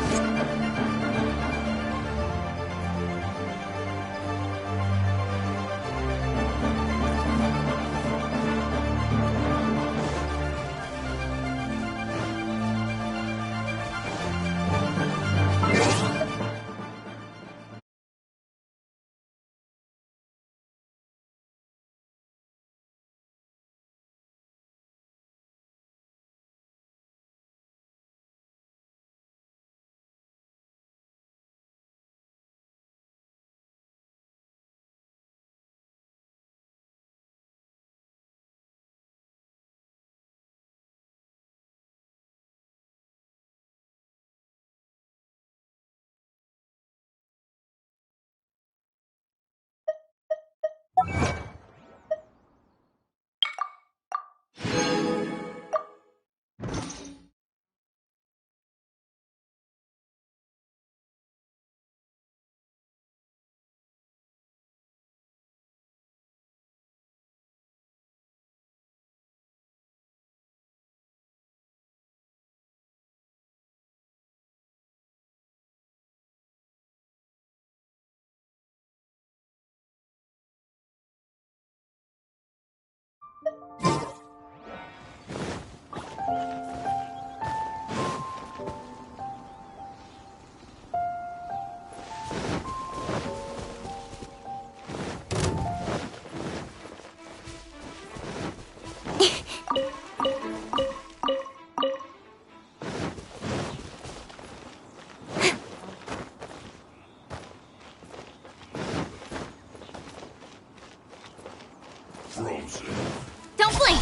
Speaker 1: Don't blink!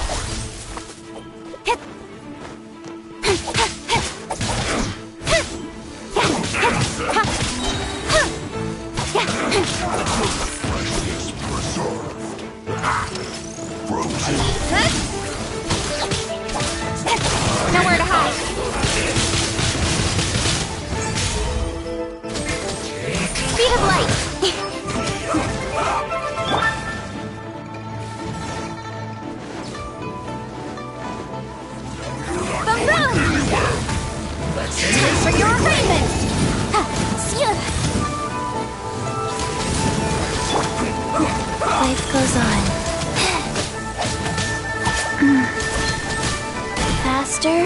Speaker 1: Nowhere to hide. Speed of light. Time for your arraignment! Life goes on. Faster?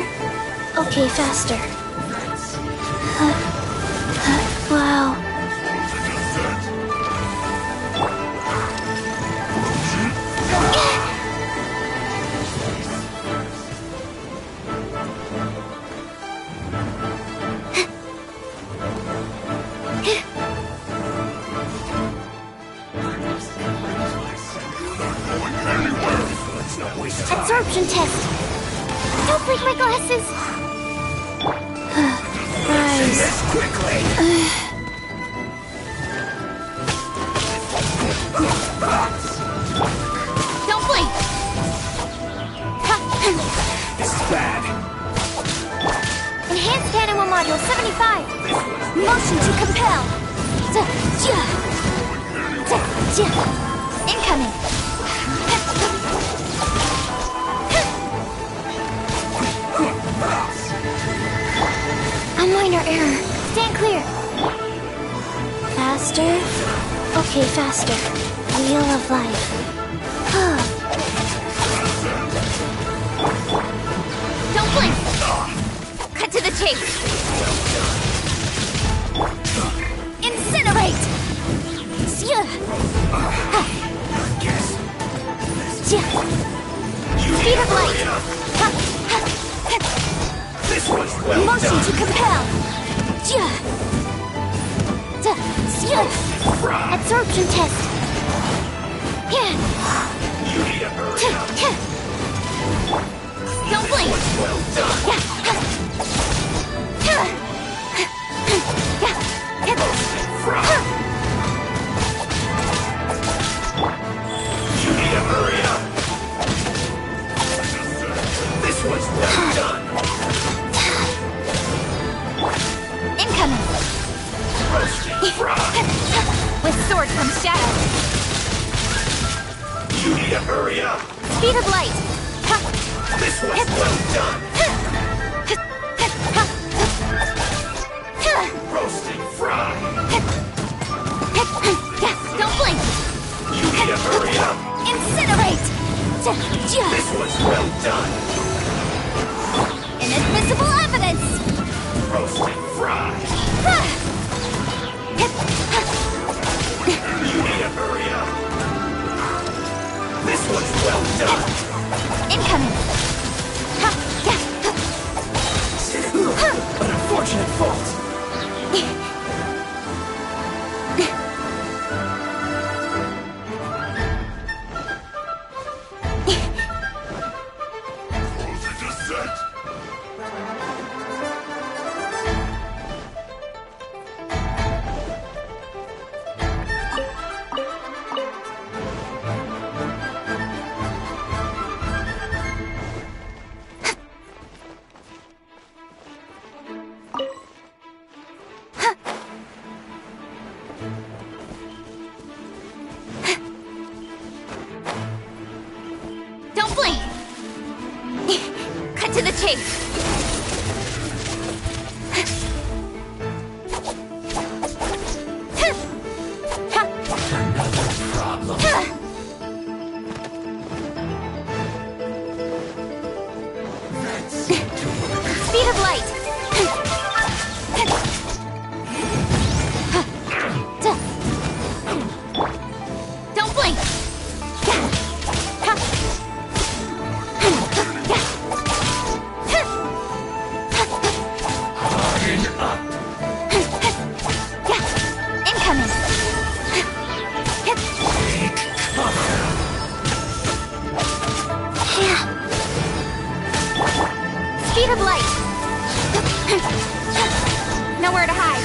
Speaker 1: Okay, faster. Wow. Absorption test. Don't break my glasses. Rise.
Speaker 13: Quickly.
Speaker 1: Don't blink.
Speaker 13: This is bad.
Speaker 1: Enhanced Anima Module 75. Motion to compel. Incoming. A minor error. Stand clear. Faster? Okay, faster. Wheel of life. Don't blink! Cut to the chase! Incinerate! Speed of light!
Speaker 13: This was well
Speaker 1: Motion
Speaker 13: done.
Speaker 1: to compel! Absorption test!
Speaker 13: You need to hurry up.
Speaker 1: Don't blink!
Speaker 13: Well done. You need to hurry up. This was well done.
Speaker 1: Incoming!
Speaker 13: Roasting fried.
Speaker 1: With sword comes shadow.
Speaker 13: You need to hurry up.
Speaker 1: Speed of light.
Speaker 13: This was well done. Roasting fried.
Speaker 1: Don't blink.
Speaker 13: You need to hurry up.
Speaker 1: Incinerate.
Speaker 13: This was well done.
Speaker 1: Inadmissible evidence.
Speaker 13: Roasting fried. You need to hurry up. This was well done.
Speaker 1: Incoming.
Speaker 13: An unfortunate fault.
Speaker 6: Cut to the chase.
Speaker 13: Another problem.
Speaker 6: Speed of light. Don't blink. Incoming. Speed of light. Nowhere to hide.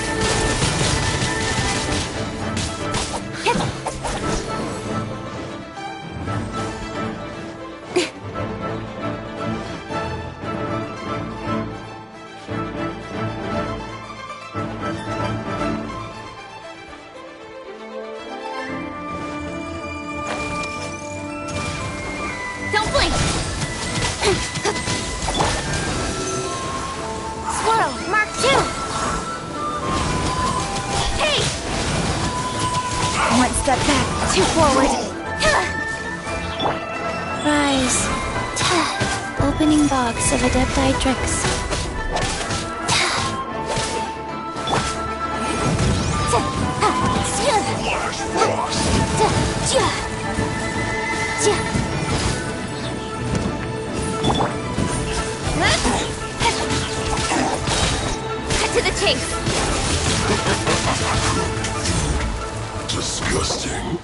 Speaker 6: Don't blink. Squirrel, Mark 2. Hey! One step back, two forward. Rise. Opening box of Adepti tricks. Cut to the chase.
Speaker 7: Disgusting.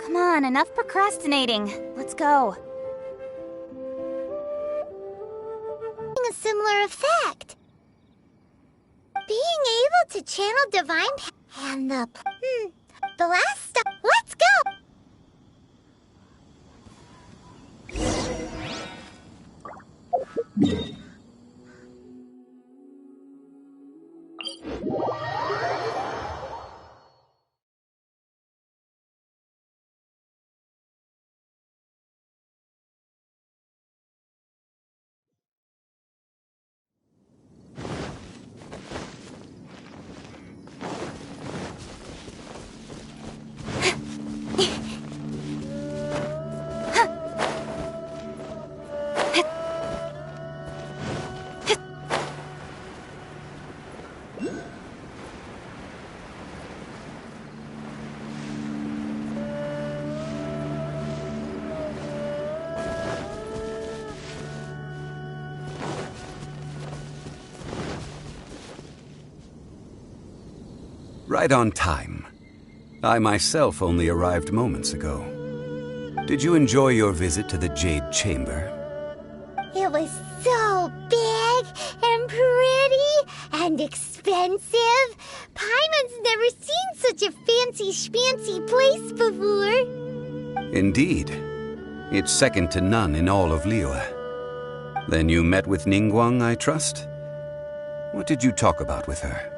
Speaker 6: Come on, enough procrastinating. Let's go.
Speaker 1: A similar effect. Being able to channel divine and the last step. Let's go.
Speaker 14: Right on time. I myself only arrived moments ago. Did you enjoy your visit to the Jade Chamber?
Speaker 1: It was so big and pretty and expensive. Paimon's never seen such a fancy schmancy place before.
Speaker 14: Indeed. It's second to none in all of Liyue. Then you met with Ningguang, I trust? What did you talk about with her?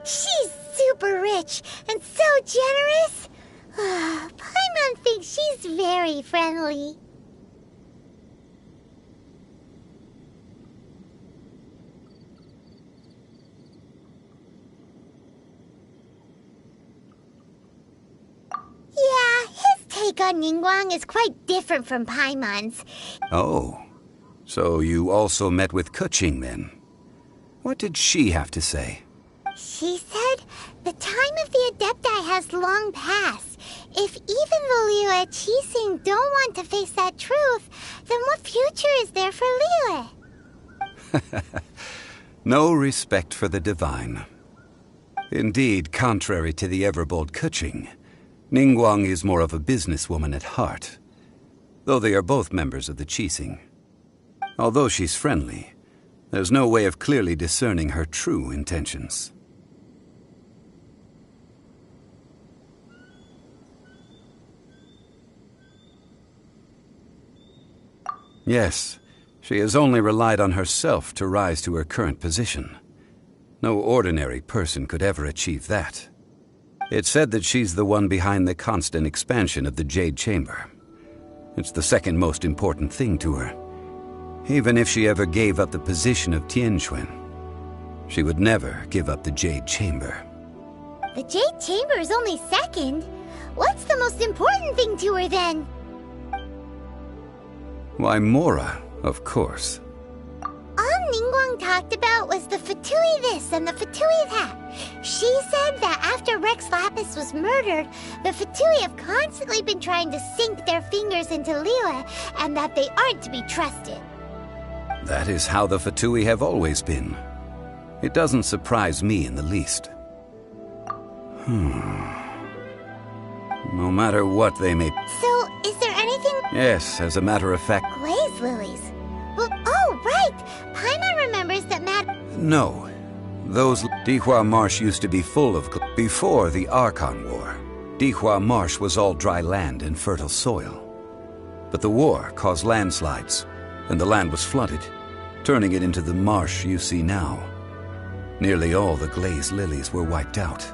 Speaker 1: She's super rich and so generous. Paimon thinks she's very friendly. Yeah, his take on Ningguang is quite different from Paimon's.
Speaker 14: Oh, so you also met with Keqing then? What did she have to say?
Speaker 1: She said the time of the Adepti has long passed. If even the Liyue Qixing don't want to face that truth, then what future is there for Liyue?
Speaker 14: No respect for the divine. Indeed, contrary to the ever-bold Keqing, Ningguang is more of a businesswoman at heart, though they are both members of the Qixing. Although she's friendly, there's no way of clearly discerning her true intentions. Yes, she has only relied on herself to rise to her current position. No ordinary person could ever achieve that. It's said that she's the one behind the constant expansion of the Jade Chamber. It's the second most important thing to her. Even if she ever gave up the position of Tianquan, she would never give up the Jade Chamber.
Speaker 1: The Jade Chamber is only second. What's the most important thing to her then?
Speaker 14: Why, Mora, of course.
Speaker 1: All Ningguang talked about was the Fatui this and the Fatui that. She said that after Rex Lapis was murdered, the Fatui have constantly been trying to sink their fingers into Liyue, and that they aren't to be trusted.
Speaker 14: That is how the Fatui have always been. It doesn't surprise me in the least. No matter what they may...
Speaker 1: So, is there anything...
Speaker 14: Yes, as a matter of fact...
Speaker 1: Glaze lilies. Well, oh, right! Paimon remembers that
Speaker 14: No. Those... Dihua Marsh used to be full of... Before the Archon War, Dihua Marsh was all dry land and fertile soil. But the war caused landslides, and the land was flooded, turning it into the marsh you see now. Nearly all the glaze lilies were wiped out.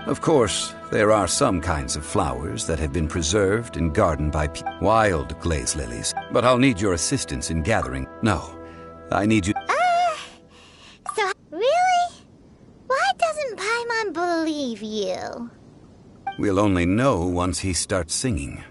Speaker 14: Of course, there are some kinds of flowers that have been preserved and gardened by wild glaze lilies, but I'll need your assistance in gathering. No, I need you...
Speaker 1: So, really? Why doesn't Paimon believe you?
Speaker 14: We'll only know once he starts singing.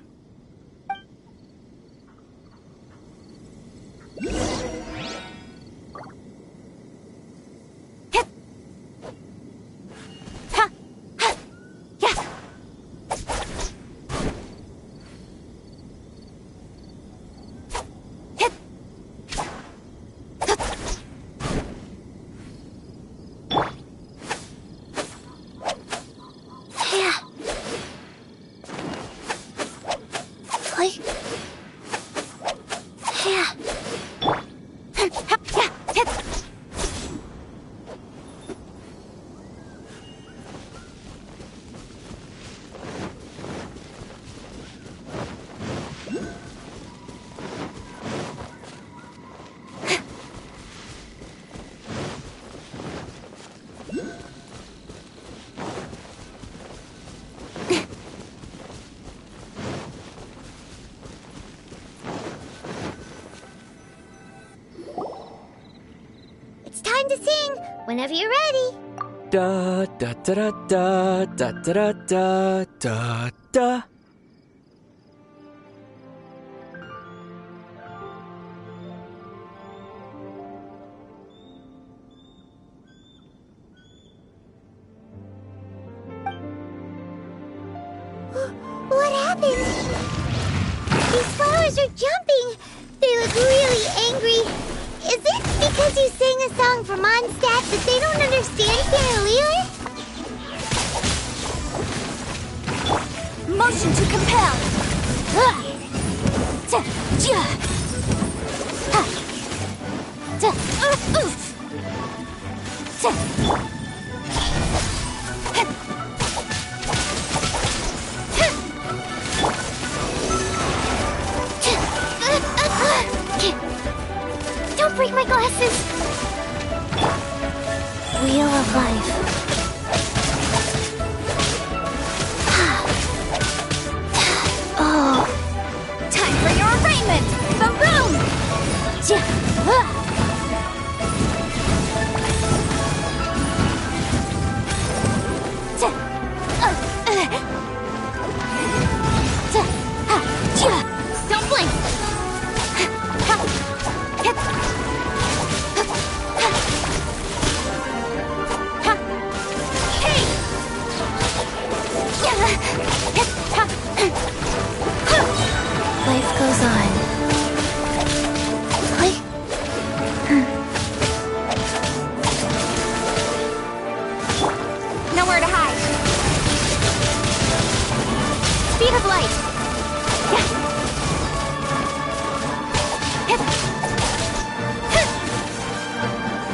Speaker 1: time to sing. Whenever you're ready.
Speaker 4: Da da da da da da da da da da.
Speaker 1: What happened? These flowers are jumping. They look really angry. Is it because you sang a song for Mondstadt that they don't understand here in Liyue?
Speaker 6: Motion to compel.
Speaker 1: Don't break my glasses! Wheel of Life.
Speaker 6: Oh, time for your arraignment! Boom!
Speaker 1: Don't blink!
Speaker 6: Life goes on.
Speaker 1: Nowhere to hide. Speed of light.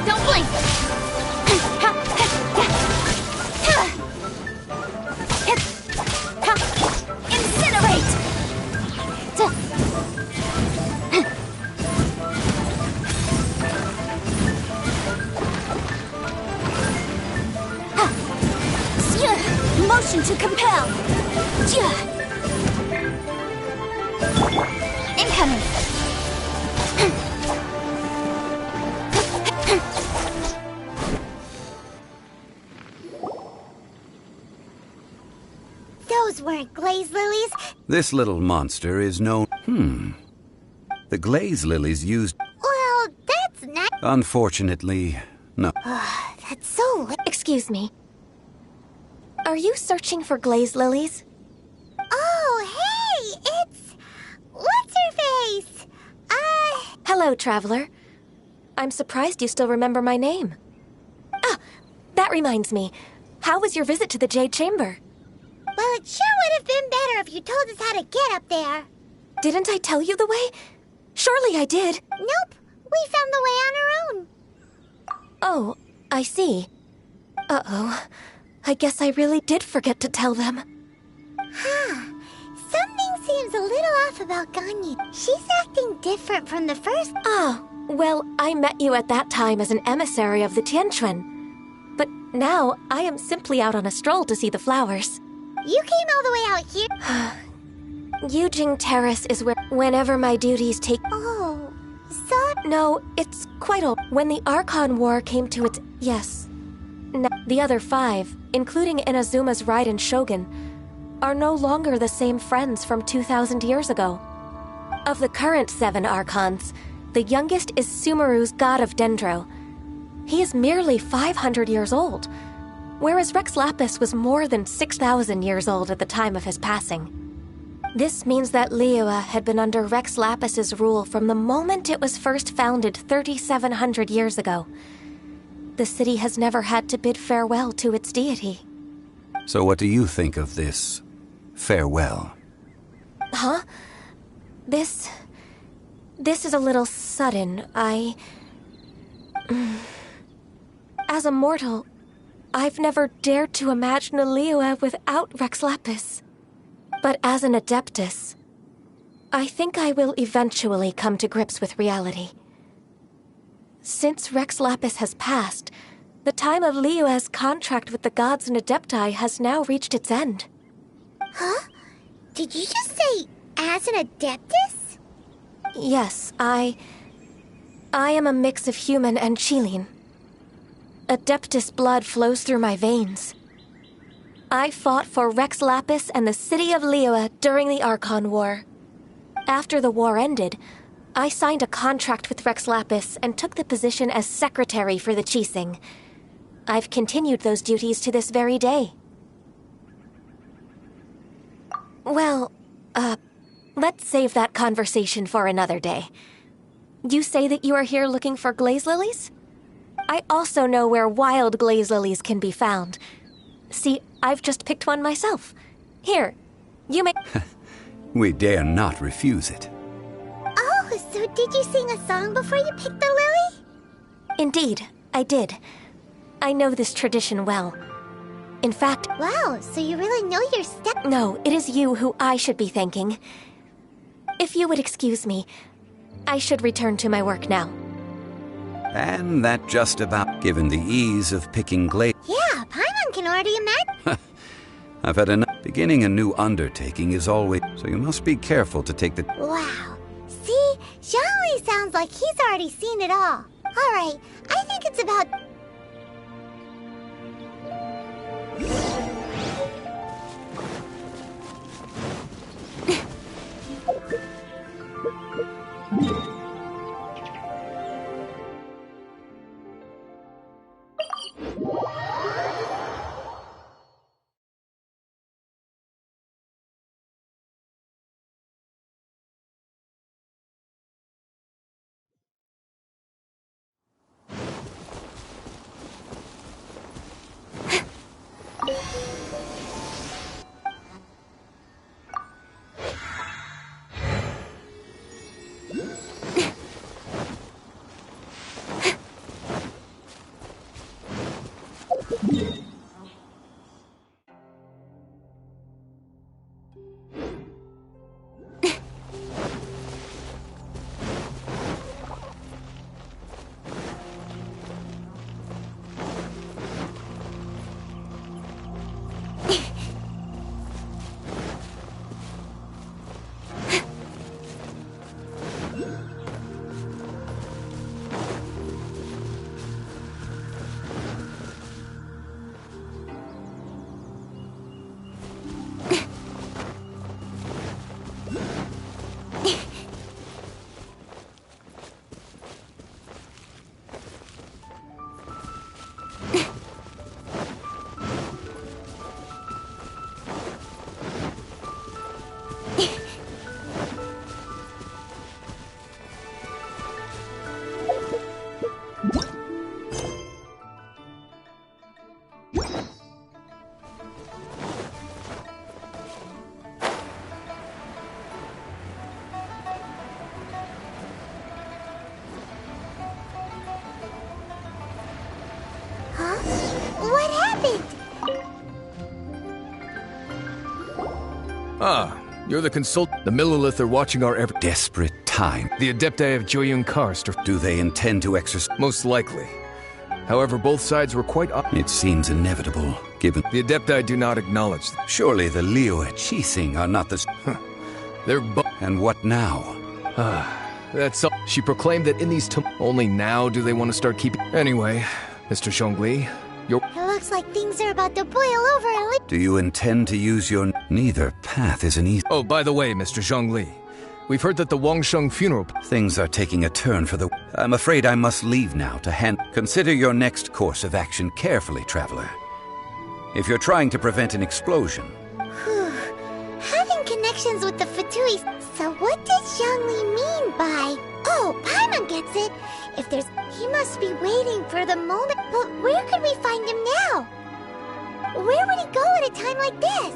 Speaker 1: Don't blink.
Speaker 6: Incinerate! Motion to compel. Incoming.
Speaker 1: Those weren't glaze lilies.
Speaker 14: This little monster is known... The glaze lilies used...
Speaker 1: Well, that's not...
Speaker 14: Unfortunately, no.
Speaker 1: That's so...
Speaker 15: Excuse me. Are you searching for glaze lilies?
Speaker 1: Oh, hey! It's... What's-her-face?
Speaker 15: Hello, traveler. I'm surprised you still remember my name. Ah, that reminds me. How was your visit to the Jade Chamber?
Speaker 1: Well, it sure would have been better if you told us how to get up there.
Speaker 15: Didn't I tell you the way? Surely I did.
Speaker 1: Nope. We found the way on our own.
Speaker 15: Oh, I see. Uh-oh. I guess I really did forget to tell them.
Speaker 1: Something seems a little off about Ganyu. She's acting different from the first...
Speaker 15: Ah, well, I met you at that time as an emissary of the Tianquan. But now, I am simply out on a stroll to see the flowers.
Speaker 1: You came all the way out here?
Speaker 15: Yujing Terrace is where, whenever my duties take...
Speaker 1: Oh, so...
Speaker 15: No, it's quite old. When the Archon War came to its... Yes. The other 5, including Inazuma's Raiden Shogun, are no longer the same friends from 2,000 years ago. Of the current 7 Archons, the youngest is Sumeru's god of Dendro. He is merely 500 years old, whereas Rex Lapis was more than 6,000 years old at the time of his passing. This means that Liyue had been under Rex Lapis's rule from the moment it was first founded 3,700 years ago. The city has never had to bid farewell to its deity.
Speaker 14: So what do you think of this farewell?
Speaker 15: Huh? This is a little sudden. As a mortal, I've never dared to imagine a Liyue without Rex Lapis. But as an Adeptus, I think I will eventually come to grips with reality. Since Rex Lapis has passed, the time of Liyue's contract with the gods and Adepti has now reached its end.
Speaker 1: Huh? Did you just say, as an Adeptus?
Speaker 15: Yes, I am a mix of human and Qilin. Adeptus blood flows through my veins. I fought for Rex Lapis and the city of Liyue during the Archon War. After the war ended, I signed a contract with Rex Lapis and took the position as secretary for the Qixing. I've continued those duties to this very day. Well, let's save that conversation for another day. You say that you are here looking for glaze lilies? I also know where wild glaze lilies can be found. See, I've just picked one myself. Here, you may...
Speaker 14: We dare not refuse it.
Speaker 1: Oh, so did you sing a song before you picked the lily?
Speaker 15: Indeed, I did. I know this tradition well. In fact...
Speaker 1: Wow, so you really know your step...
Speaker 15: No, it is you who I should be thanking. If you would excuse me, I should return to my work now.
Speaker 14: And that just about given the ease of picking glaze.
Speaker 1: Yeah, Paimon can already imagine.
Speaker 14: I've had enough. Beginning a new undertaking is always... So you must be careful to take the...
Speaker 1: Wow. See? Zhongli sounds like he's already seen it all. Alright, I think it's about... What happened?
Speaker 3: Ah, you're the The Millilith are watching our every...
Speaker 14: Desperate time.
Speaker 3: The Adepti of Joyun Karst are...
Speaker 14: Do they intend to exercise?
Speaker 3: Most likely. However, both sides were quite...
Speaker 14: It seems inevitable, given...
Speaker 3: The Adepti do not acknowledge them.
Speaker 14: Surely the Liyue Qixing are not the...
Speaker 3: They're
Speaker 14: And what now?
Speaker 3: That's all. She proclaimed that in these... Only now do they want to start keeping... Anyway, Mr. Zhongli, you're...
Speaker 1: It looks like things are about to boil over and...
Speaker 14: Do you intend to use your... Neither path is an easy...
Speaker 3: Oh, by the way, Mr. Zhongli, we've heard that the Wangsheng funeral...
Speaker 14: Things are taking a turn for the... I'm afraid I must leave now to hand... Consider your next course of action carefully, traveler. If you're trying to prevent an explosion...
Speaker 1: Having connections with the Fatui... So what does Zhongli mean by... Oh, Paimon gets it! If there's... He must be waiting for the moment... But where could we find him now? Where would he go at a time like this?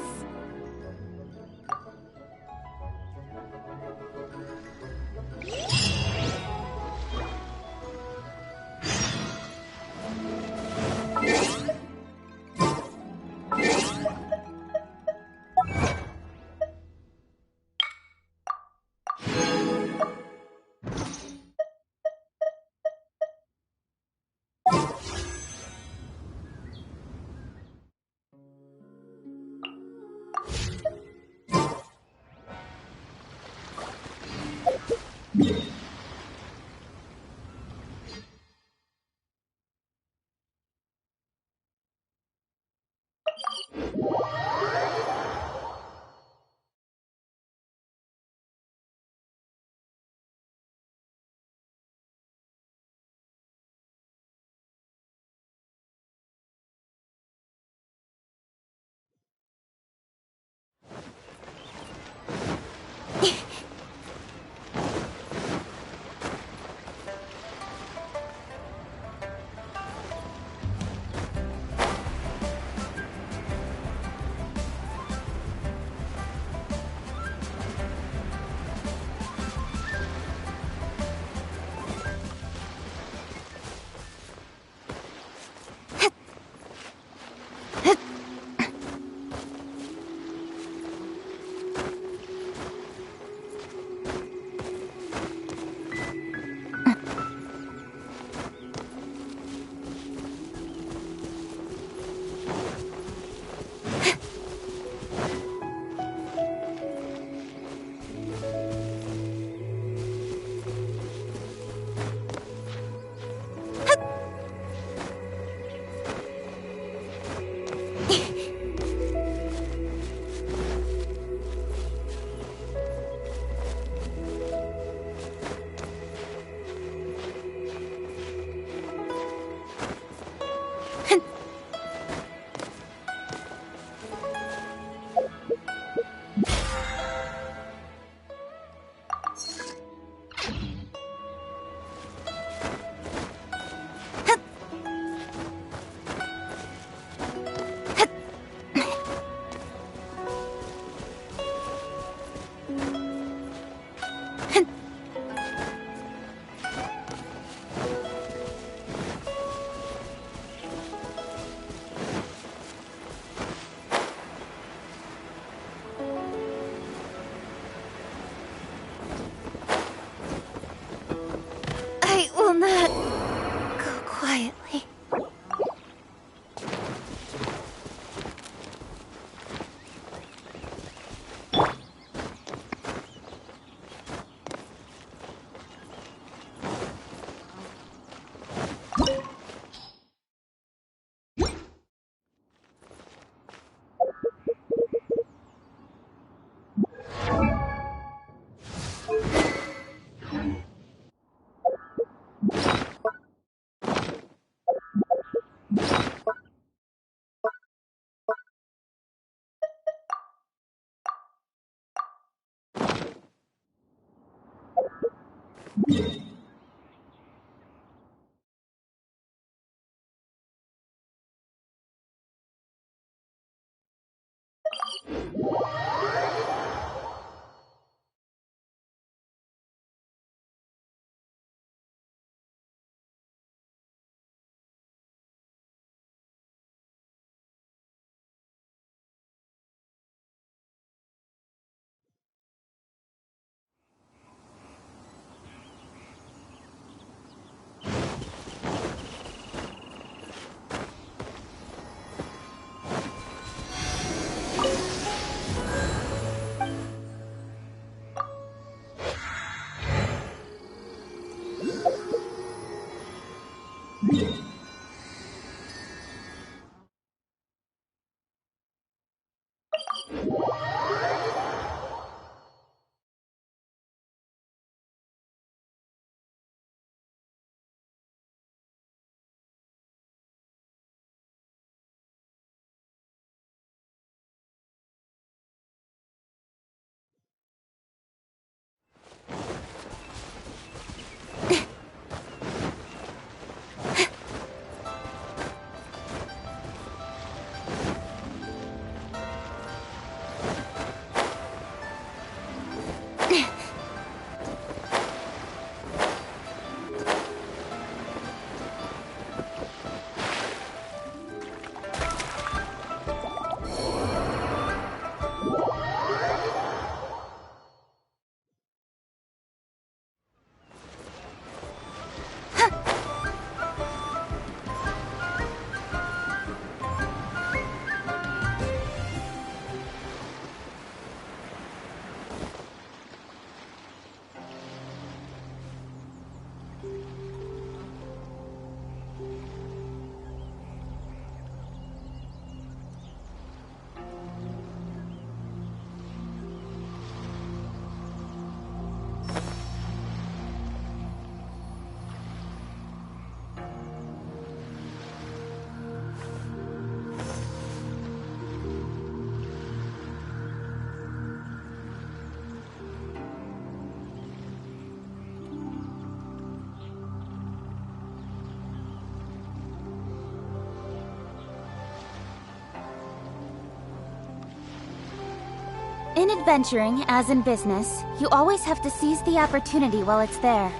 Speaker 6: In adventuring, as in business, you always have to seize the opportunity while it's there.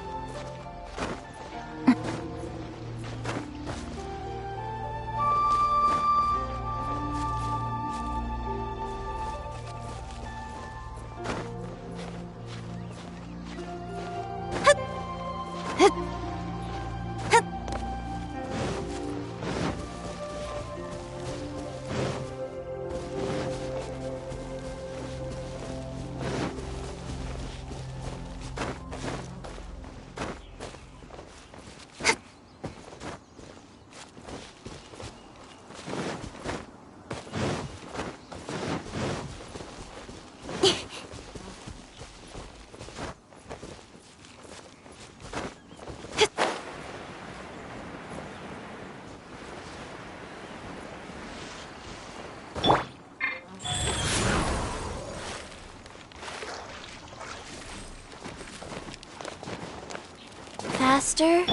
Speaker 15: Faster?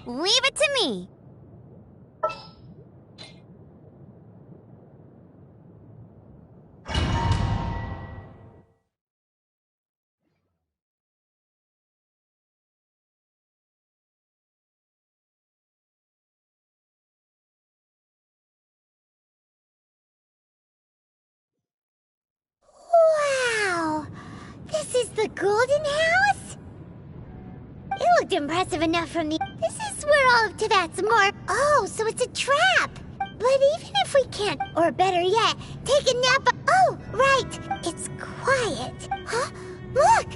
Speaker 1: Leave it to me. Wow! This is the Golden House? It looked impressive enough from the... This is where all of Tivat's more... Oh, so it's a trap! But even if we can't, or better yet, take a nap. Oh, right. It's quiet. Huh? Look!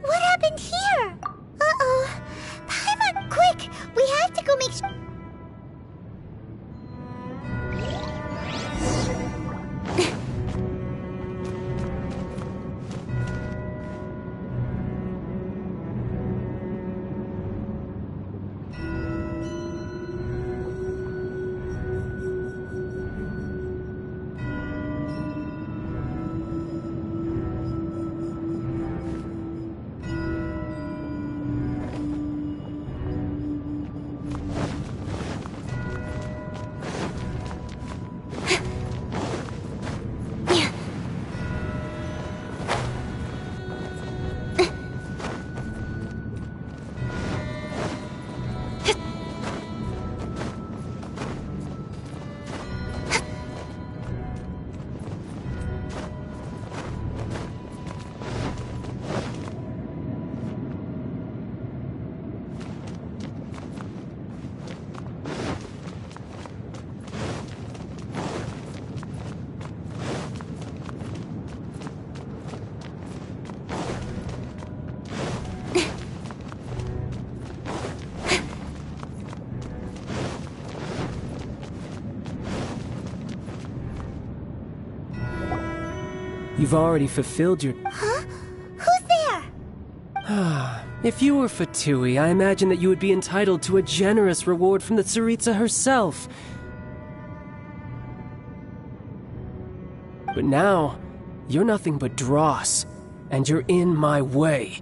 Speaker 1: What happened here? Uh-oh. Paimon, quick! We have to go make sure.
Speaker 16: You've already fulfilled your...
Speaker 1: Huh? Who's there?
Speaker 16: If you were Fatui, I imagine that you would be entitled to a generous reward from the Tsaritsa herself. But now, you're nothing but dross, and you're in my way.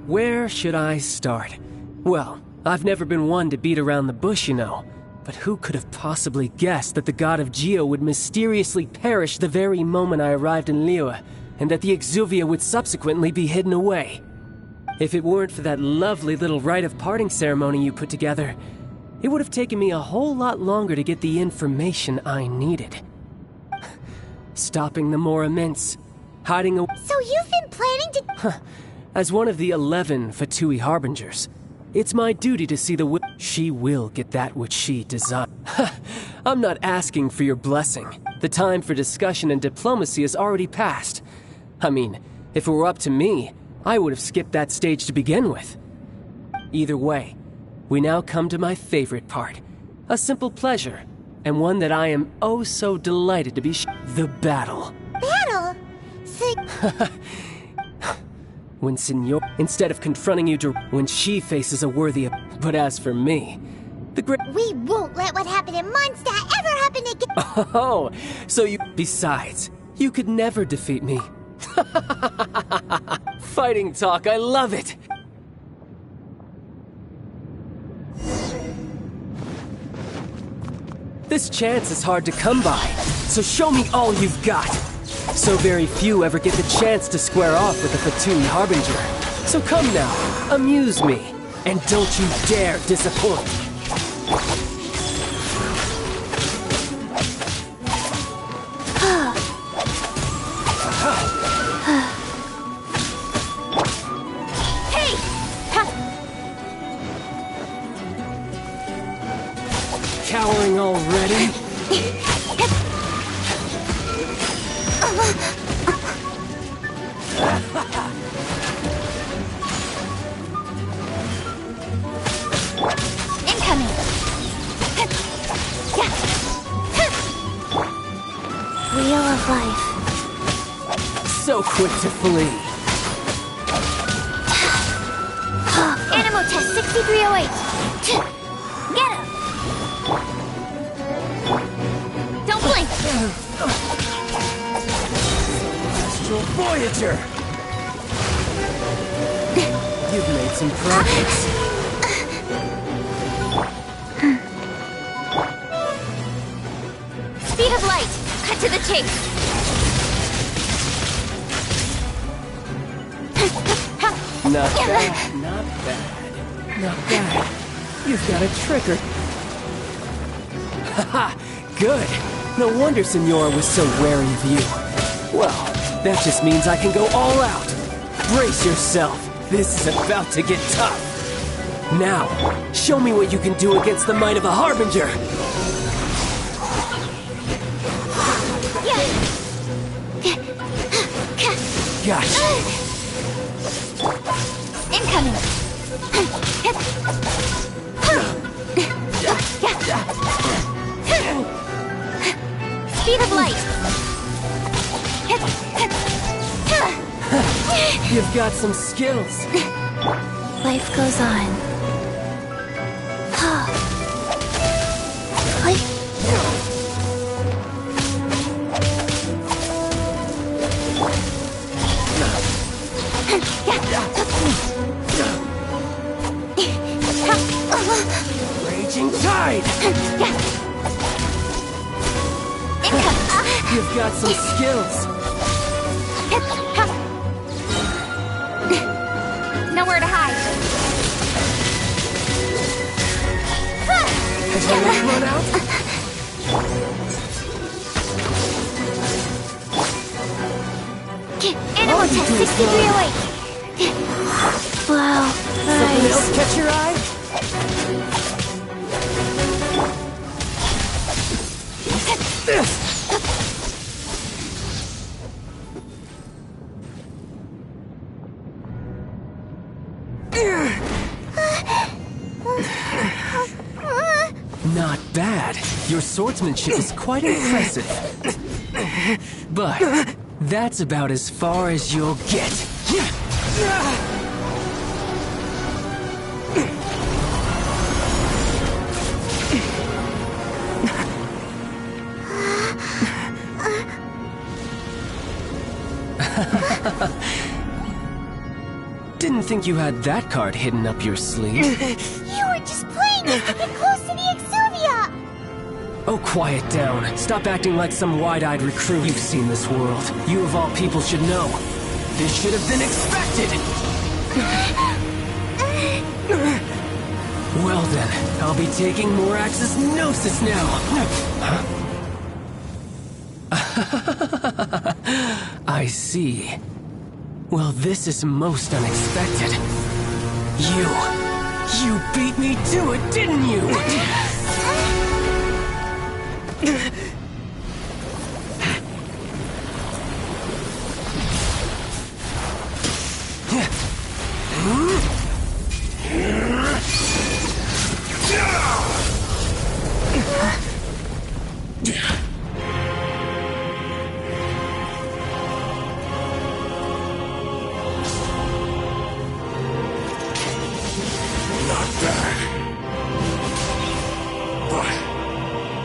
Speaker 16: Where should I start? Well, I've never been one to beat around the bush, you know. But who could have possibly guessed that the god of Geo would mysteriously perish the very moment I arrived in Liyue, and that the Exuvia would subsequently be hidden away? If it weren't for that lovely little rite of parting ceremony you put together, it would have taken me a whole lot longer to get the information I needed. Stopping the Mora Mints, hiding away...
Speaker 1: So you've been planning to...
Speaker 16: As one of the 11 Fatui Harbingers, it's my duty to see the she will get that which she desires. I'm not asking for your blessing. The time for discussion and diplomacy has already passed. I mean, if it were up to me, I would have skipped that stage to begin with. Either way, we now come to my favorite part. A simple pleasure, and one that I am oh so delighted to be the battle.
Speaker 1: Battle?
Speaker 16: When Senor, instead of confronting you when she faces a worthy... But as for me, the great...
Speaker 1: We won't let what happened in Mondstadt ever happen again!
Speaker 16: Oh, so you... Besides, you could never defeat me. Fighting talk, I love it! This chance is hard to come by, so show me all you've got. So very few ever get the chance to square off with a Fatui Harbinger. So come now, amuse me, and don't you dare disappoint.
Speaker 1: Hey!
Speaker 16: Cowering already?
Speaker 1: Incoming! Wheel of life.
Speaker 16: So quick to flee.
Speaker 1: Animal test 6308. Get him! Don't blink!
Speaker 16: Astral Voyager! You've made some progress.
Speaker 1: Speed of light! Cut to the chase!
Speaker 16: Not bad, not bad, not bad. You've got a trigger. Haha! Good. No wonder Senora was so wary of you. Well, that just means I can go all out. Brace yourself. This is about to get tough. Now, show me what you can do against the might of a Harbinger. Gosh.
Speaker 1: Incoming. Speed of light.
Speaker 16: You've got some skills.
Speaker 6: Life goes on.
Speaker 16: Raging tide. You've got some skills.
Speaker 1: Nowhere to hide.
Speaker 16: Has your light run out?
Speaker 1: Animal tech 63 away.
Speaker 6: Wow,
Speaker 16: Something else catch your eye? Not bad. Your swordsmanship is quite impressive. But that's about as far as you'll get. Didn't think you had that card hidden up your sleeve.
Speaker 1: You were just playing us to get close to the Exuvia!
Speaker 16: Oh, quiet down. Stop acting like some wide-eyed recruit. You've seen this world. You of all people should know. This should have been expected! Well then, I'll be taking Morax's Gnosis now! I see. Well, this is most unexpected. You beat me to it, didn't you?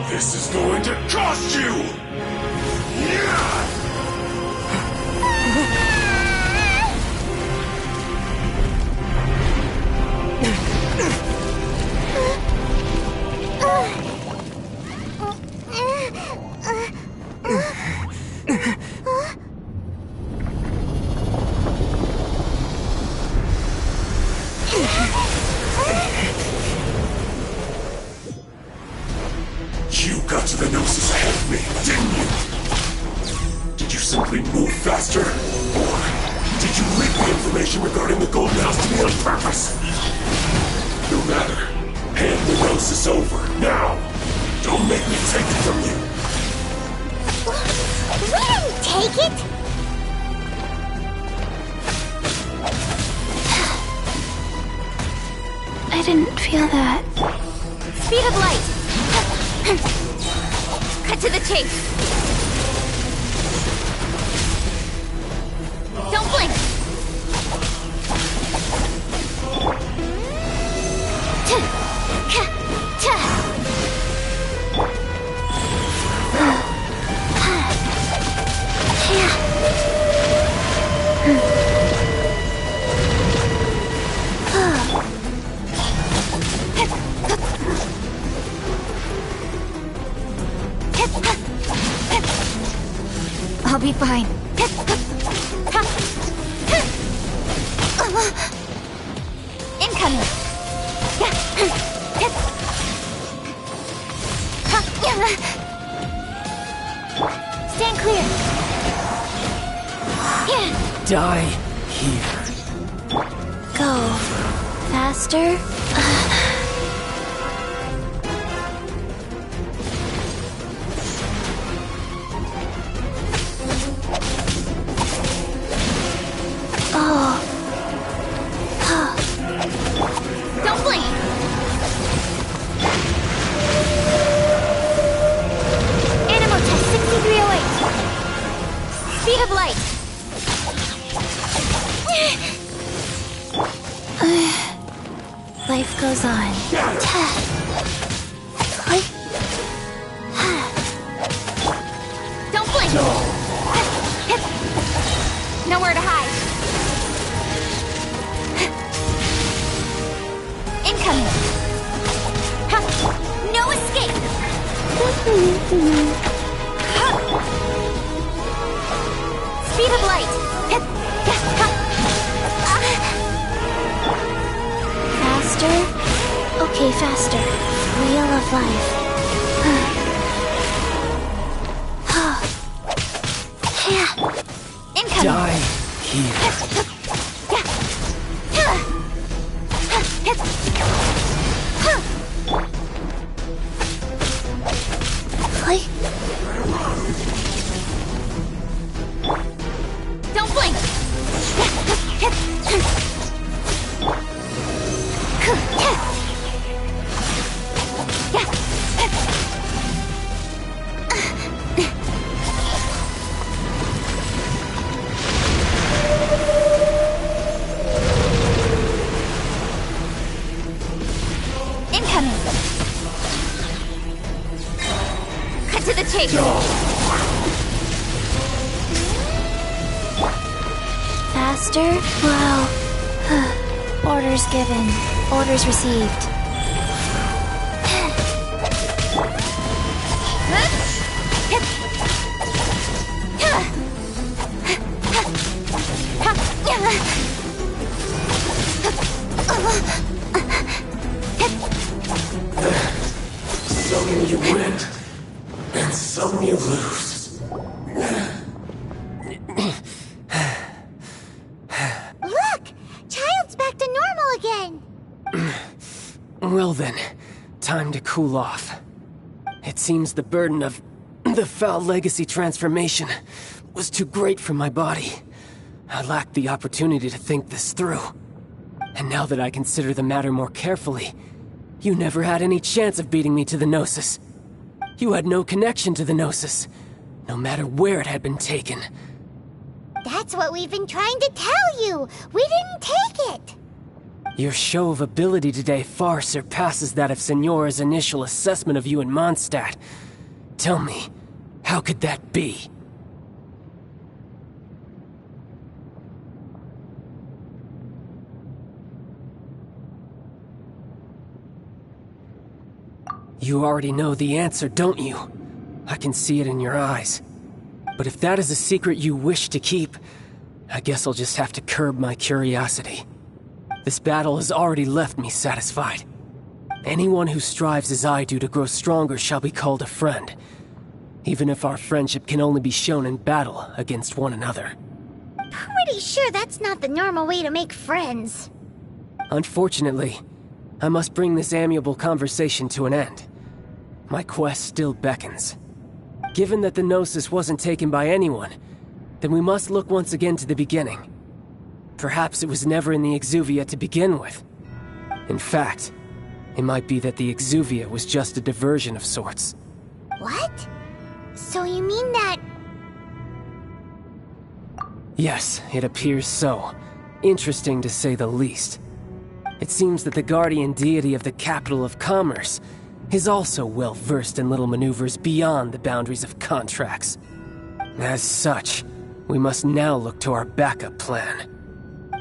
Speaker 13: This is going to cost you! You got to the Gnosis ahead of me, didn't you? Did you simply move faster? Or did you leak the information regarding the Golden House to me on purpose? No matter. Hand the Gnosis over, now! Don't make me take it from you!
Speaker 1: We didn't take it!
Speaker 6: I didn't feel that.
Speaker 1: Speed of light! Cut to the chase! Don't blink!
Speaker 6: I'll be fine.
Speaker 1: Incoming!
Speaker 6: Stand clear.
Speaker 16: Die here.
Speaker 15: Go. Faster?
Speaker 6: Don't blink! Animal test 6308. Speed of light.
Speaker 15: Life goes on.
Speaker 6: Don't blink! Nowhere to hide. Incoming! No escape! Speed of light!
Speaker 15: Faster? Okay, faster. Wheel of life.
Speaker 6: Incoming!
Speaker 16: Die here.
Speaker 6: Don't blink! Incoming! Cut to the chase!
Speaker 15: Faster? Wow. Orders given. Orders received.
Speaker 13: Some you win, and some you lose.
Speaker 1: Look! Child's back to normal again!
Speaker 16: Well then, time to cool off. It seems the burden of the foul legacy transformation was too great for my body. I lacked the opportunity to think this through. And now that I consider the matter more carefully, you never had any chance of beating me to the Gnosis. You had no connection to the Gnosis, no matter where it had been taken.
Speaker 1: That's what we've been trying to tell you! We didn't take it!
Speaker 16: Your show of ability today far surpasses that of Signora's initial assessment of you in Mondstadt. Tell me, how could that be? You already know the answer, don't you? I can see it in your eyes. But if that is a secret you wish to keep, I guess I'll just have to curb my curiosity. This battle has already left me satisfied. Anyone who strives as I do to grow stronger shall be called a friend, even if our friendship can only be shown in battle against one another.
Speaker 1: Pretty sure that's not the normal way to make friends.
Speaker 16: Unfortunately, I must bring this amiable conversation to an end. My quest still beckons. Given that the Gnosis wasn't taken by anyone, then we must look once again to the beginning. Perhaps it was never in the Exuvia to begin with. In fact, it might be that the Exuvia was just a diversion of sorts.
Speaker 1: What? So you mean that...
Speaker 16: Yes, it appears so. Interesting to say the least. It seems that the guardian deity of the capital of commerce is also well versed in little maneuvers beyond the boundaries of contracts. As such, we must now look to our backup plan.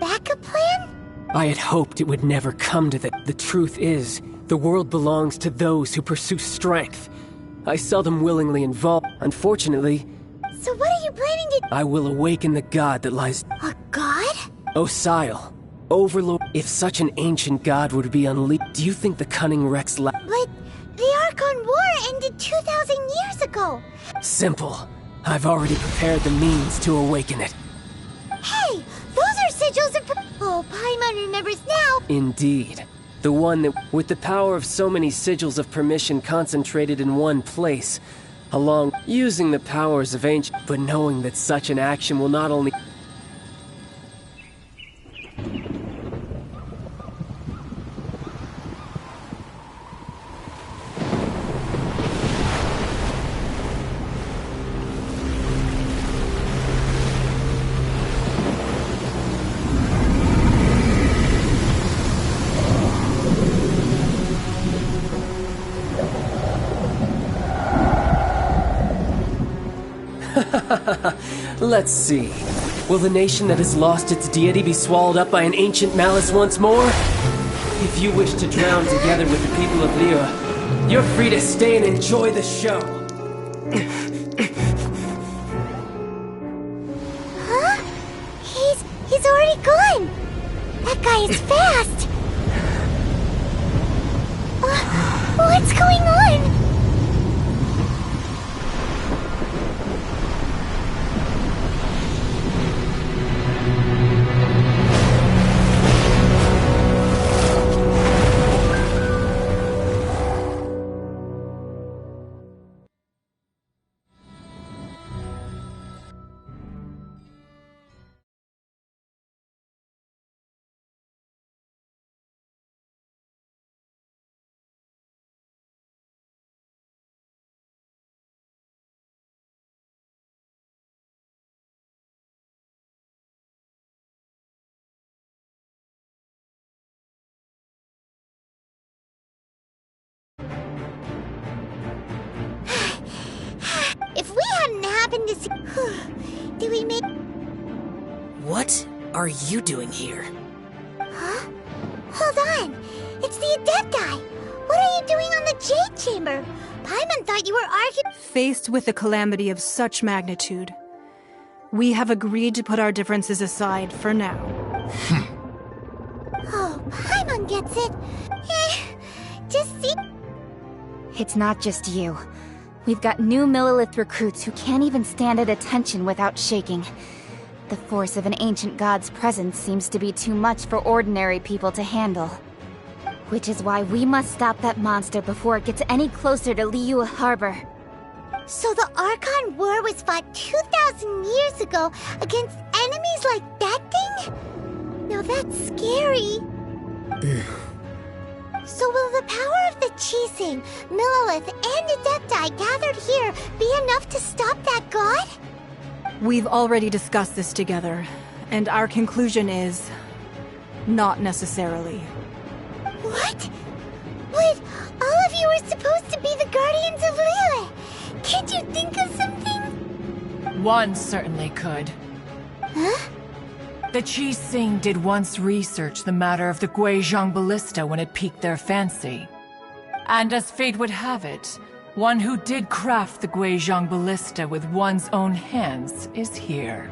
Speaker 1: Backup plan?
Speaker 16: I had hoped it would never come to that. The truth is, the world belongs to those who pursue strength. I seldom willingly involve. Unfortunately...
Speaker 1: So what are you planning to...
Speaker 16: I will awaken the god that lies...
Speaker 1: A god?
Speaker 16: Osile. Overlord. If such an ancient god were to be unleashed, do you think the cunning Rex
Speaker 1: But the Archon War ended 2,000 years ago.
Speaker 16: Simple. I've already prepared the means to awaken it.
Speaker 1: Hey, those are sigils of... Oh, Paimon remembers now.
Speaker 16: Indeed. The one that, with the power of so many sigils of permission concentrated in one place, along using the powers of ancient, but knowing that such an action will not only... Let's see. Will the nation that has lost its deity be swallowed up by an ancient malice once more? If you wish to drown together with the people of Liyue, you're free to stay and enjoy the show.
Speaker 1: Huh? He's already gone. That guy is fast. What's going on? If we hadn't happened to see... Did we make...
Speaker 17: What are you doing here?
Speaker 1: Huh? Hold on. It's the Adepti. What are you doing on the Jade Chamber? Paimon thought you were arguing...
Speaker 11: Faced with a calamity of such magnitude, we have agreed to put our differences aside for now.
Speaker 1: Oh, Paimon gets it. Just see...
Speaker 6: It's not just you. We've got new Millilith recruits who can't even stand at attention without shaking. The force of an ancient god's presence seems to be too much for ordinary people to handle. Which is why we must stop that monster before it gets any closer to Liyue Harbor.
Speaker 1: So the Archon War was fought 2,000 years ago against enemies like that thing? Now that's scary. So will the power of the Chising, Millilith, and Adepti gathered here be enough to stop that god?
Speaker 11: We've already discussed this together, and our conclusion is... not necessarily.
Speaker 1: What? But all of you were supposed to be the Guardians of Liyue. Can't you think of something?
Speaker 18: One certainly could.
Speaker 1: Huh?
Speaker 18: The Chising did once research the matter of the Guizhong Ballista when it piqued their fancy. And as fate would have it, one who did craft the Guizhong Ballista with one's own hands is here.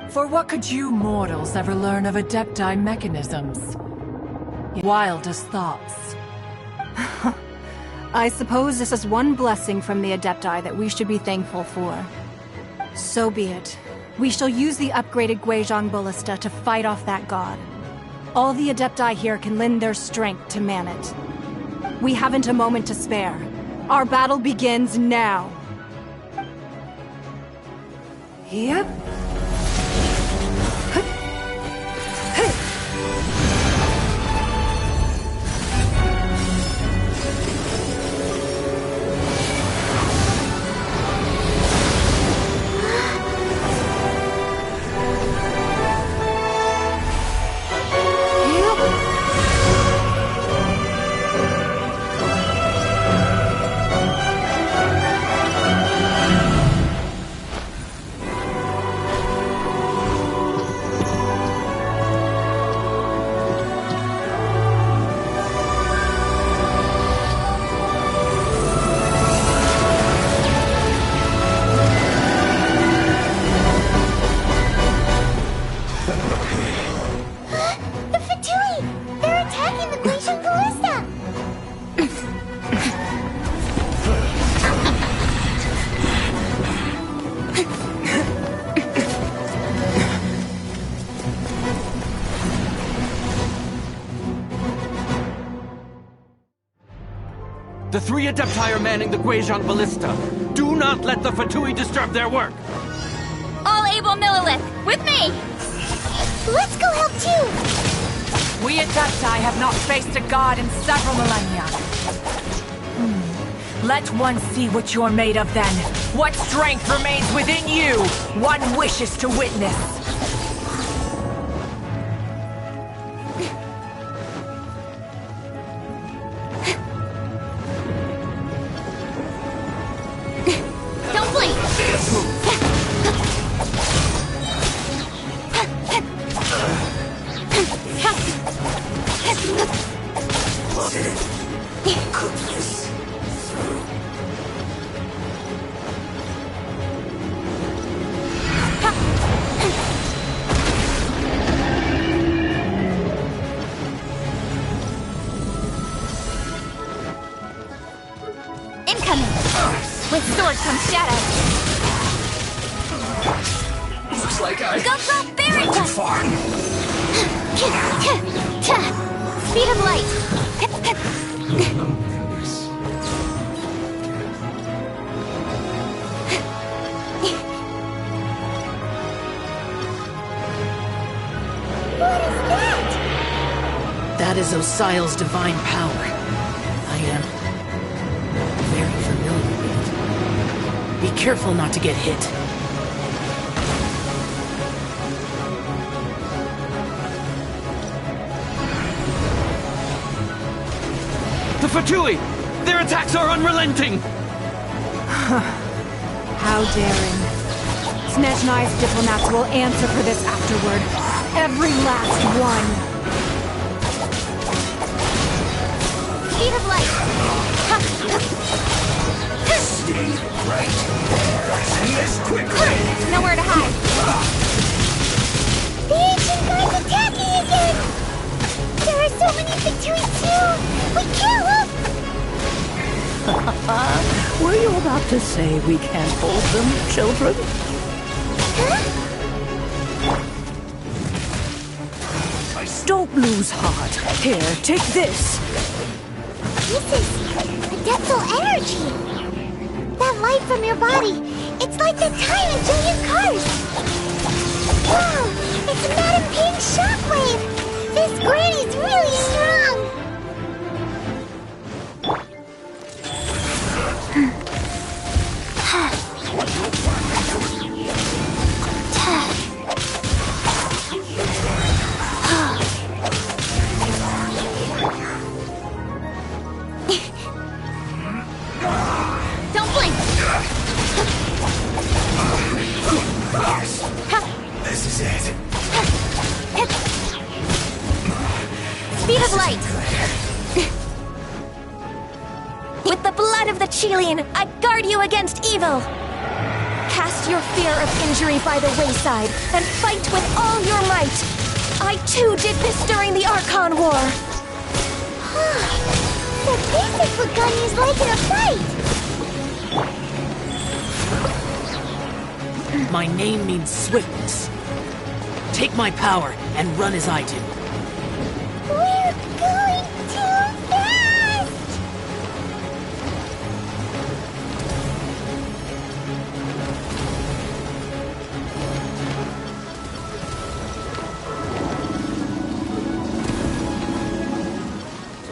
Speaker 18: For what could you mortals ever learn of Adepti mechanisms? Wildest thoughts.
Speaker 11: I suppose this is one blessing from the Adepti that we should be thankful for. So be it. We shall use the upgraded Guizhong Ballista to fight off that god. All the Adepti here can lend their strength to man it. We haven't a moment to spare. Our battle begins now. Yep.
Speaker 19: 3 Adepti are manning the Guizhong Ballista. Do not let the Fatui disturb their work.
Speaker 6: All able Millilith, with me!
Speaker 1: Let's go help too!
Speaker 18: We Adepti have not faced a god in several millennia. Let one see what you're made of then. What strength remains within you? One wishes to witness.
Speaker 6: Don't blink!
Speaker 1: Incoming! With sword comes shadow.
Speaker 13: Looks like I
Speaker 1: Go very
Speaker 13: went too far.
Speaker 1: Speed of light. What is that?
Speaker 17: That is Osial's divine power. I am very familiar with it. Be careful not to get hit.
Speaker 19: The Fatui! Their attacks are unrelenting!
Speaker 11: How daring. Snezhnai's diplomats will answer for this afterward. Every last one.
Speaker 1: Speed of light.
Speaker 13: Stay right there. Send this quickly.
Speaker 1: Nowhere to hide. The ancient god's attacking again! There are so many Fatui too! We can't look!
Speaker 20: Were you about to say we can't hold them, children? Don't lose heart. Here, take this.
Speaker 1: This is Adeptal energy! That light from your body, it's like the time in Julian Cars! Wow! It's Madame Ping's shockwave! This granny's really strong! Don't blink!
Speaker 13: This is it.
Speaker 1: Speed of light!
Speaker 15: With the blood of the Chilean, I guard you against evil! Cast your fear of injury by the wayside, and fight with all your might! I too did this during the Archon War!
Speaker 1: So this is what Gunyu's like in a fight!
Speaker 17: My name means swiftness. Take my power and run as I do.
Speaker 1: We're going too fast!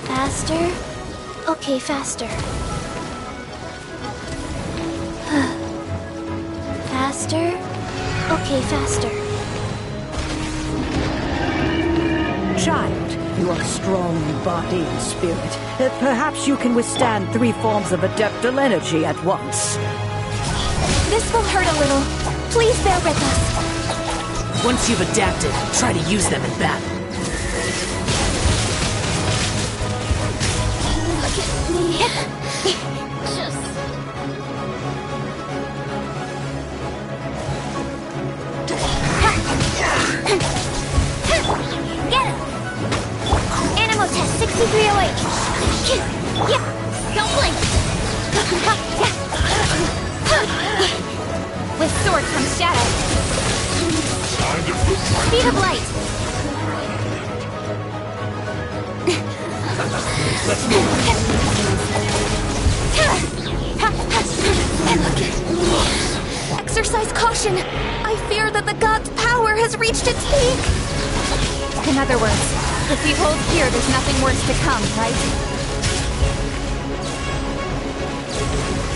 Speaker 15: Faster? Okay, faster. Faster? Okay, faster.
Speaker 20: Child, you are strong in body and spirit. Perhaps you can withstand 3 forms of Adeptal energy at once.
Speaker 15: This will hurt a little. Please bear with us.
Speaker 17: Once you've adapted, try to use them in battle.
Speaker 1: Look at me. Just... Get it! Animo test 6308. Yeah, don't blink. With sword comes shadow. Speed of light.
Speaker 13: Let's move.
Speaker 15: Advise caution. I fear that the god's power has reached its peak.
Speaker 6: In other words, if we hold here, there's nothing worse to come, right?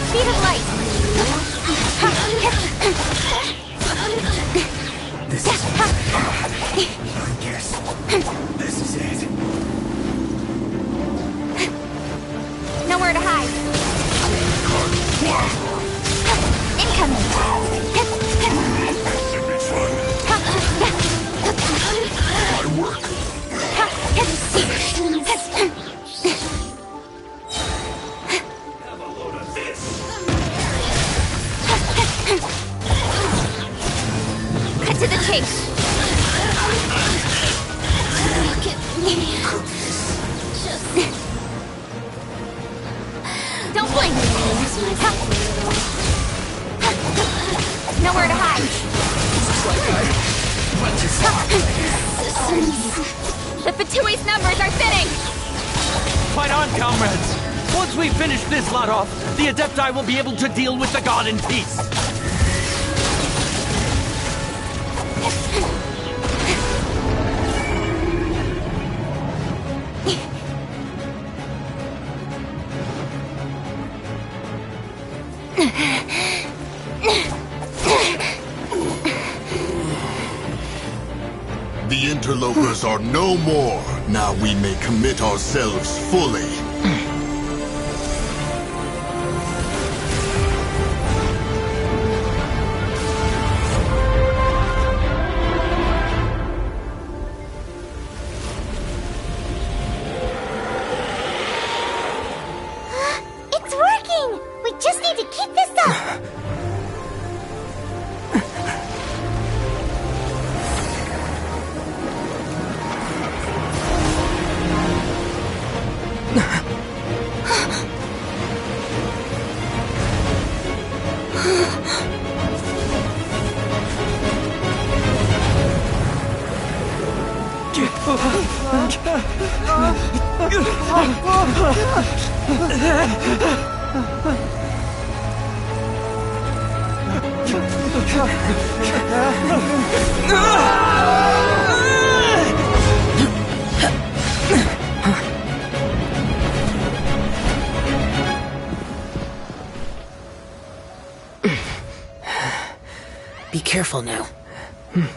Speaker 6: Speed of light!
Speaker 13: This is it. I guess this is it.
Speaker 6: Nowhere to hide. Incoming!
Speaker 13: My work. Have a load of this.
Speaker 6: Cut to the chase!
Speaker 1: Look at me.
Speaker 6: Don't blink! Nowhere to hide! The Fatui's numbers are thinning!
Speaker 19: Fight on, comrades! Once we finish this lot off, the Adepti will be able to deal with the god in peace.
Speaker 7: The interlopers are no more. Now we may commit ourselves fully.
Speaker 1: It's working! We just need to keep this up!
Speaker 17: Be careful now.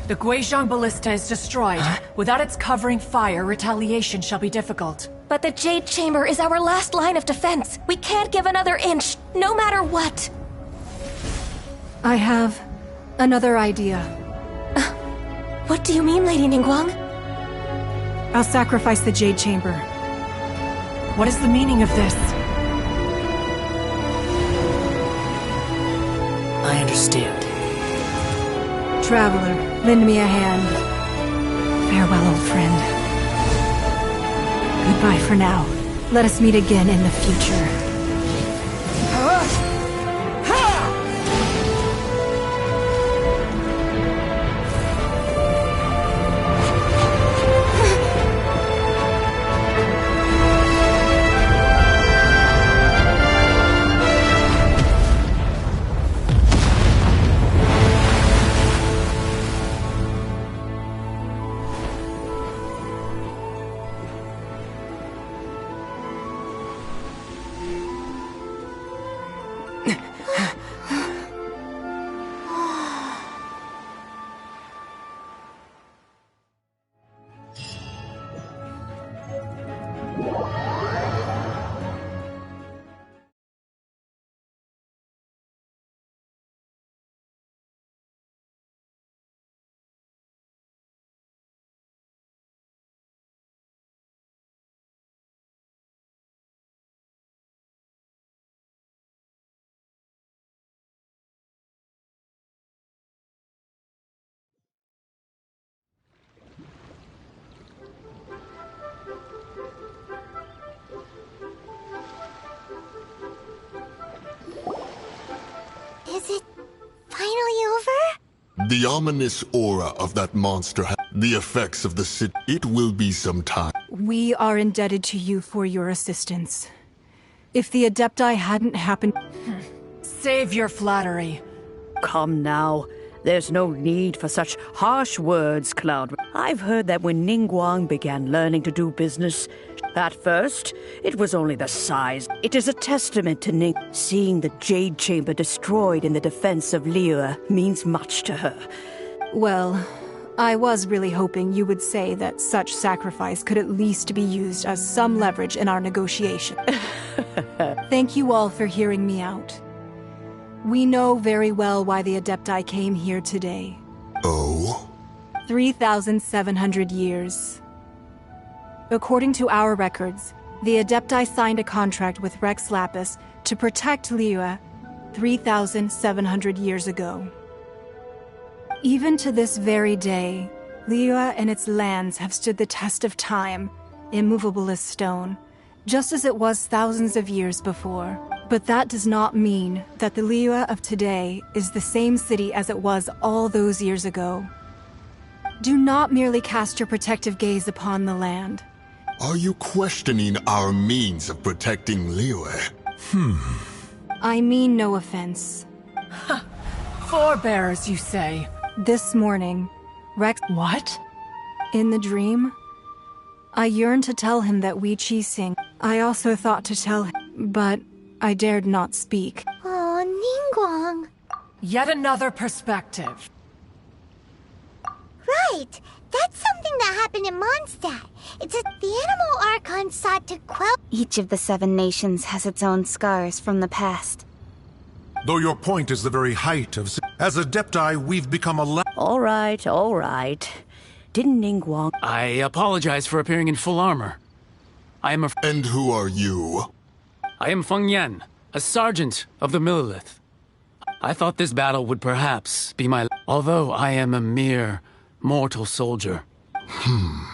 Speaker 18: The Guizhong Ballista is destroyed. Without its covering fire, retaliation shall be difficult.
Speaker 15: But the Jade Chamber is our last line of defense. We can't give another inch, no matter what.
Speaker 11: I have another idea.
Speaker 15: What do you mean, Lady Ningguang?
Speaker 11: I'll sacrifice the Jade Chamber.
Speaker 18: What is the meaning of this?
Speaker 17: I understand.
Speaker 11: Traveler, lend me a hand. Farewell, old friend. Goodbye for now. Let us meet again in the future.
Speaker 1: Is it finally over?
Speaker 7: The ominous aura of that monster, the effects of the city. It will be some time.
Speaker 11: We are indebted to you for your assistance. If the Adepti hadn't happened...
Speaker 18: Save your flattery.
Speaker 20: Come now. There's no need for such harsh words, Cloud. I've heard that when Ningguang began learning to do business, at first, it was only the size. It is a testament to Ning. Seeing the Jade Chamber destroyed in the defense of Liyue means much to her.
Speaker 11: Well, I was really hoping you would say that such sacrifice could at least be used as some leverage in our negotiation. Thank you all for hearing me out. We know very well why the Adepti came here today.
Speaker 7: Oh?
Speaker 11: 3,700 years. According to our records, the Adepti signed a contract with Rex Lapis to protect Liyue 3,700 years ago. Even to this very day, Liyue and its lands have stood the test of time, immovable as stone, just as it was thousands of years before. But that does not mean that the Liyue of today is the same city as it was all those years ago. Do not merely cast your protective gaze upon the land.
Speaker 7: Are you questioning our means of protecting Liyue?
Speaker 11: I mean no offense.
Speaker 18: Forebears, you say?
Speaker 11: This morning, Rex...
Speaker 18: What?
Speaker 11: In the dream, I yearned to tell him that we Qixing. I also thought to tell him, but I dared not speak.
Speaker 1: Oh, Ningguang.
Speaker 18: Yet another perspective.
Speaker 1: Right. That's something that happened in Mondstadt. It's the Animal Archon sought to quell...
Speaker 6: Each of the 7 nations has its own scars from the past.
Speaker 5: Though your point is the very height of... As Adepti, we've become a...
Speaker 20: All right. Didn't Ningguang...
Speaker 19: I apologize for appearing in full armor. I am a...
Speaker 7: And who are you?
Speaker 19: I am Feng Yan, a sergeant of the Millilith. I thought this battle would perhaps be my... Although I am a mere mortal soldier.
Speaker 1: Huh?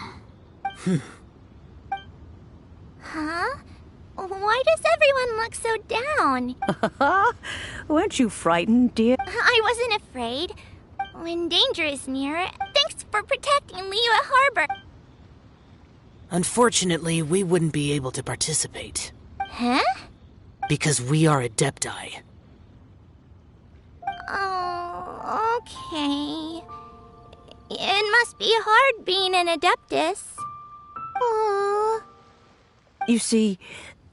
Speaker 1: Why does everyone look so down?
Speaker 20: Weren't you frightened, dear?
Speaker 1: I wasn't afraid. When danger is near, thanks for protecting Liyue Harbor.
Speaker 17: Unfortunately, we wouldn't be able to participate.
Speaker 1: Huh?
Speaker 17: Because we are Adepti.
Speaker 1: Oh, okay. It must be hard being an Adeptus. Aww.
Speaker 20: You see,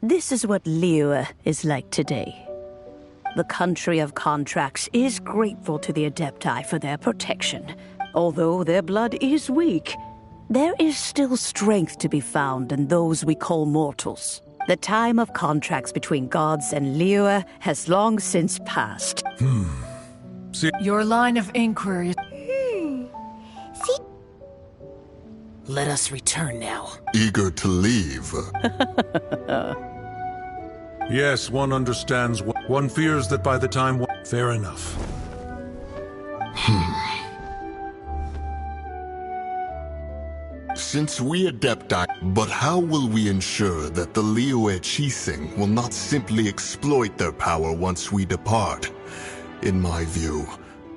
Speaker 20: this is what Liyue is like today. The country of contracts is grateful to the Adepti for their protection. Although their blood is weak, there is still strength to be found in those we call mortals. The time of contracts between gods and Liyue has long since passed.
Speaker 18: Your line of inquiry...
Speaker 1: See?
Speaker 17: Let us return now.
Speaker 7: Eager to leave.
Speaker 5: Yes, one understands. One fears that by the time... Fair enough.
Speaker 7: Since we Adepti... But how will we ensure that the Liyue Qixing will not simply exploit their power once we depart? In my view,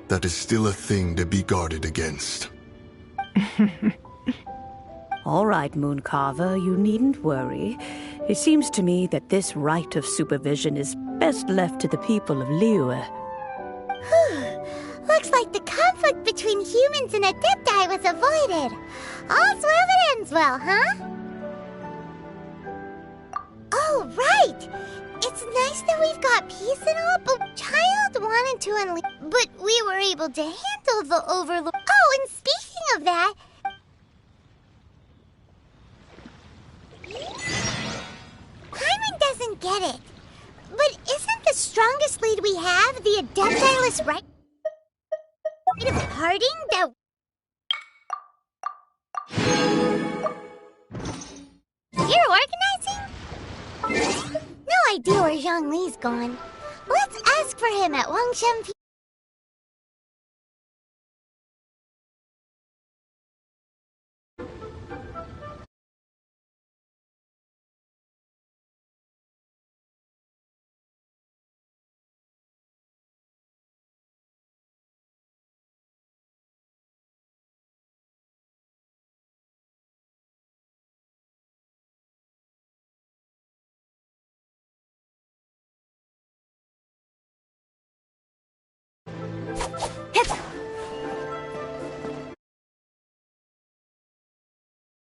Speaker 7: that is still a thing to be guarded against.
Speaker 20: All right, Mooncarver, you needn't worry. It seems to me that this right of supervision is best left to the people of Liyue.
Speaker 1: Looks like the conflict between humans and Adepti was avoided. All's well that ends well, huh? Oh, right! It's nice that we've got peace and all, but Child wanted to unleash... But we were able to handle the Overlord... Oh, and speaking of that... Hyman doesn't get it. But isn't the strongest lead we have the Adeptiless right of parting that... You're organizing? No idea where Zhongli's gone. Let's ask for him at Wangshen.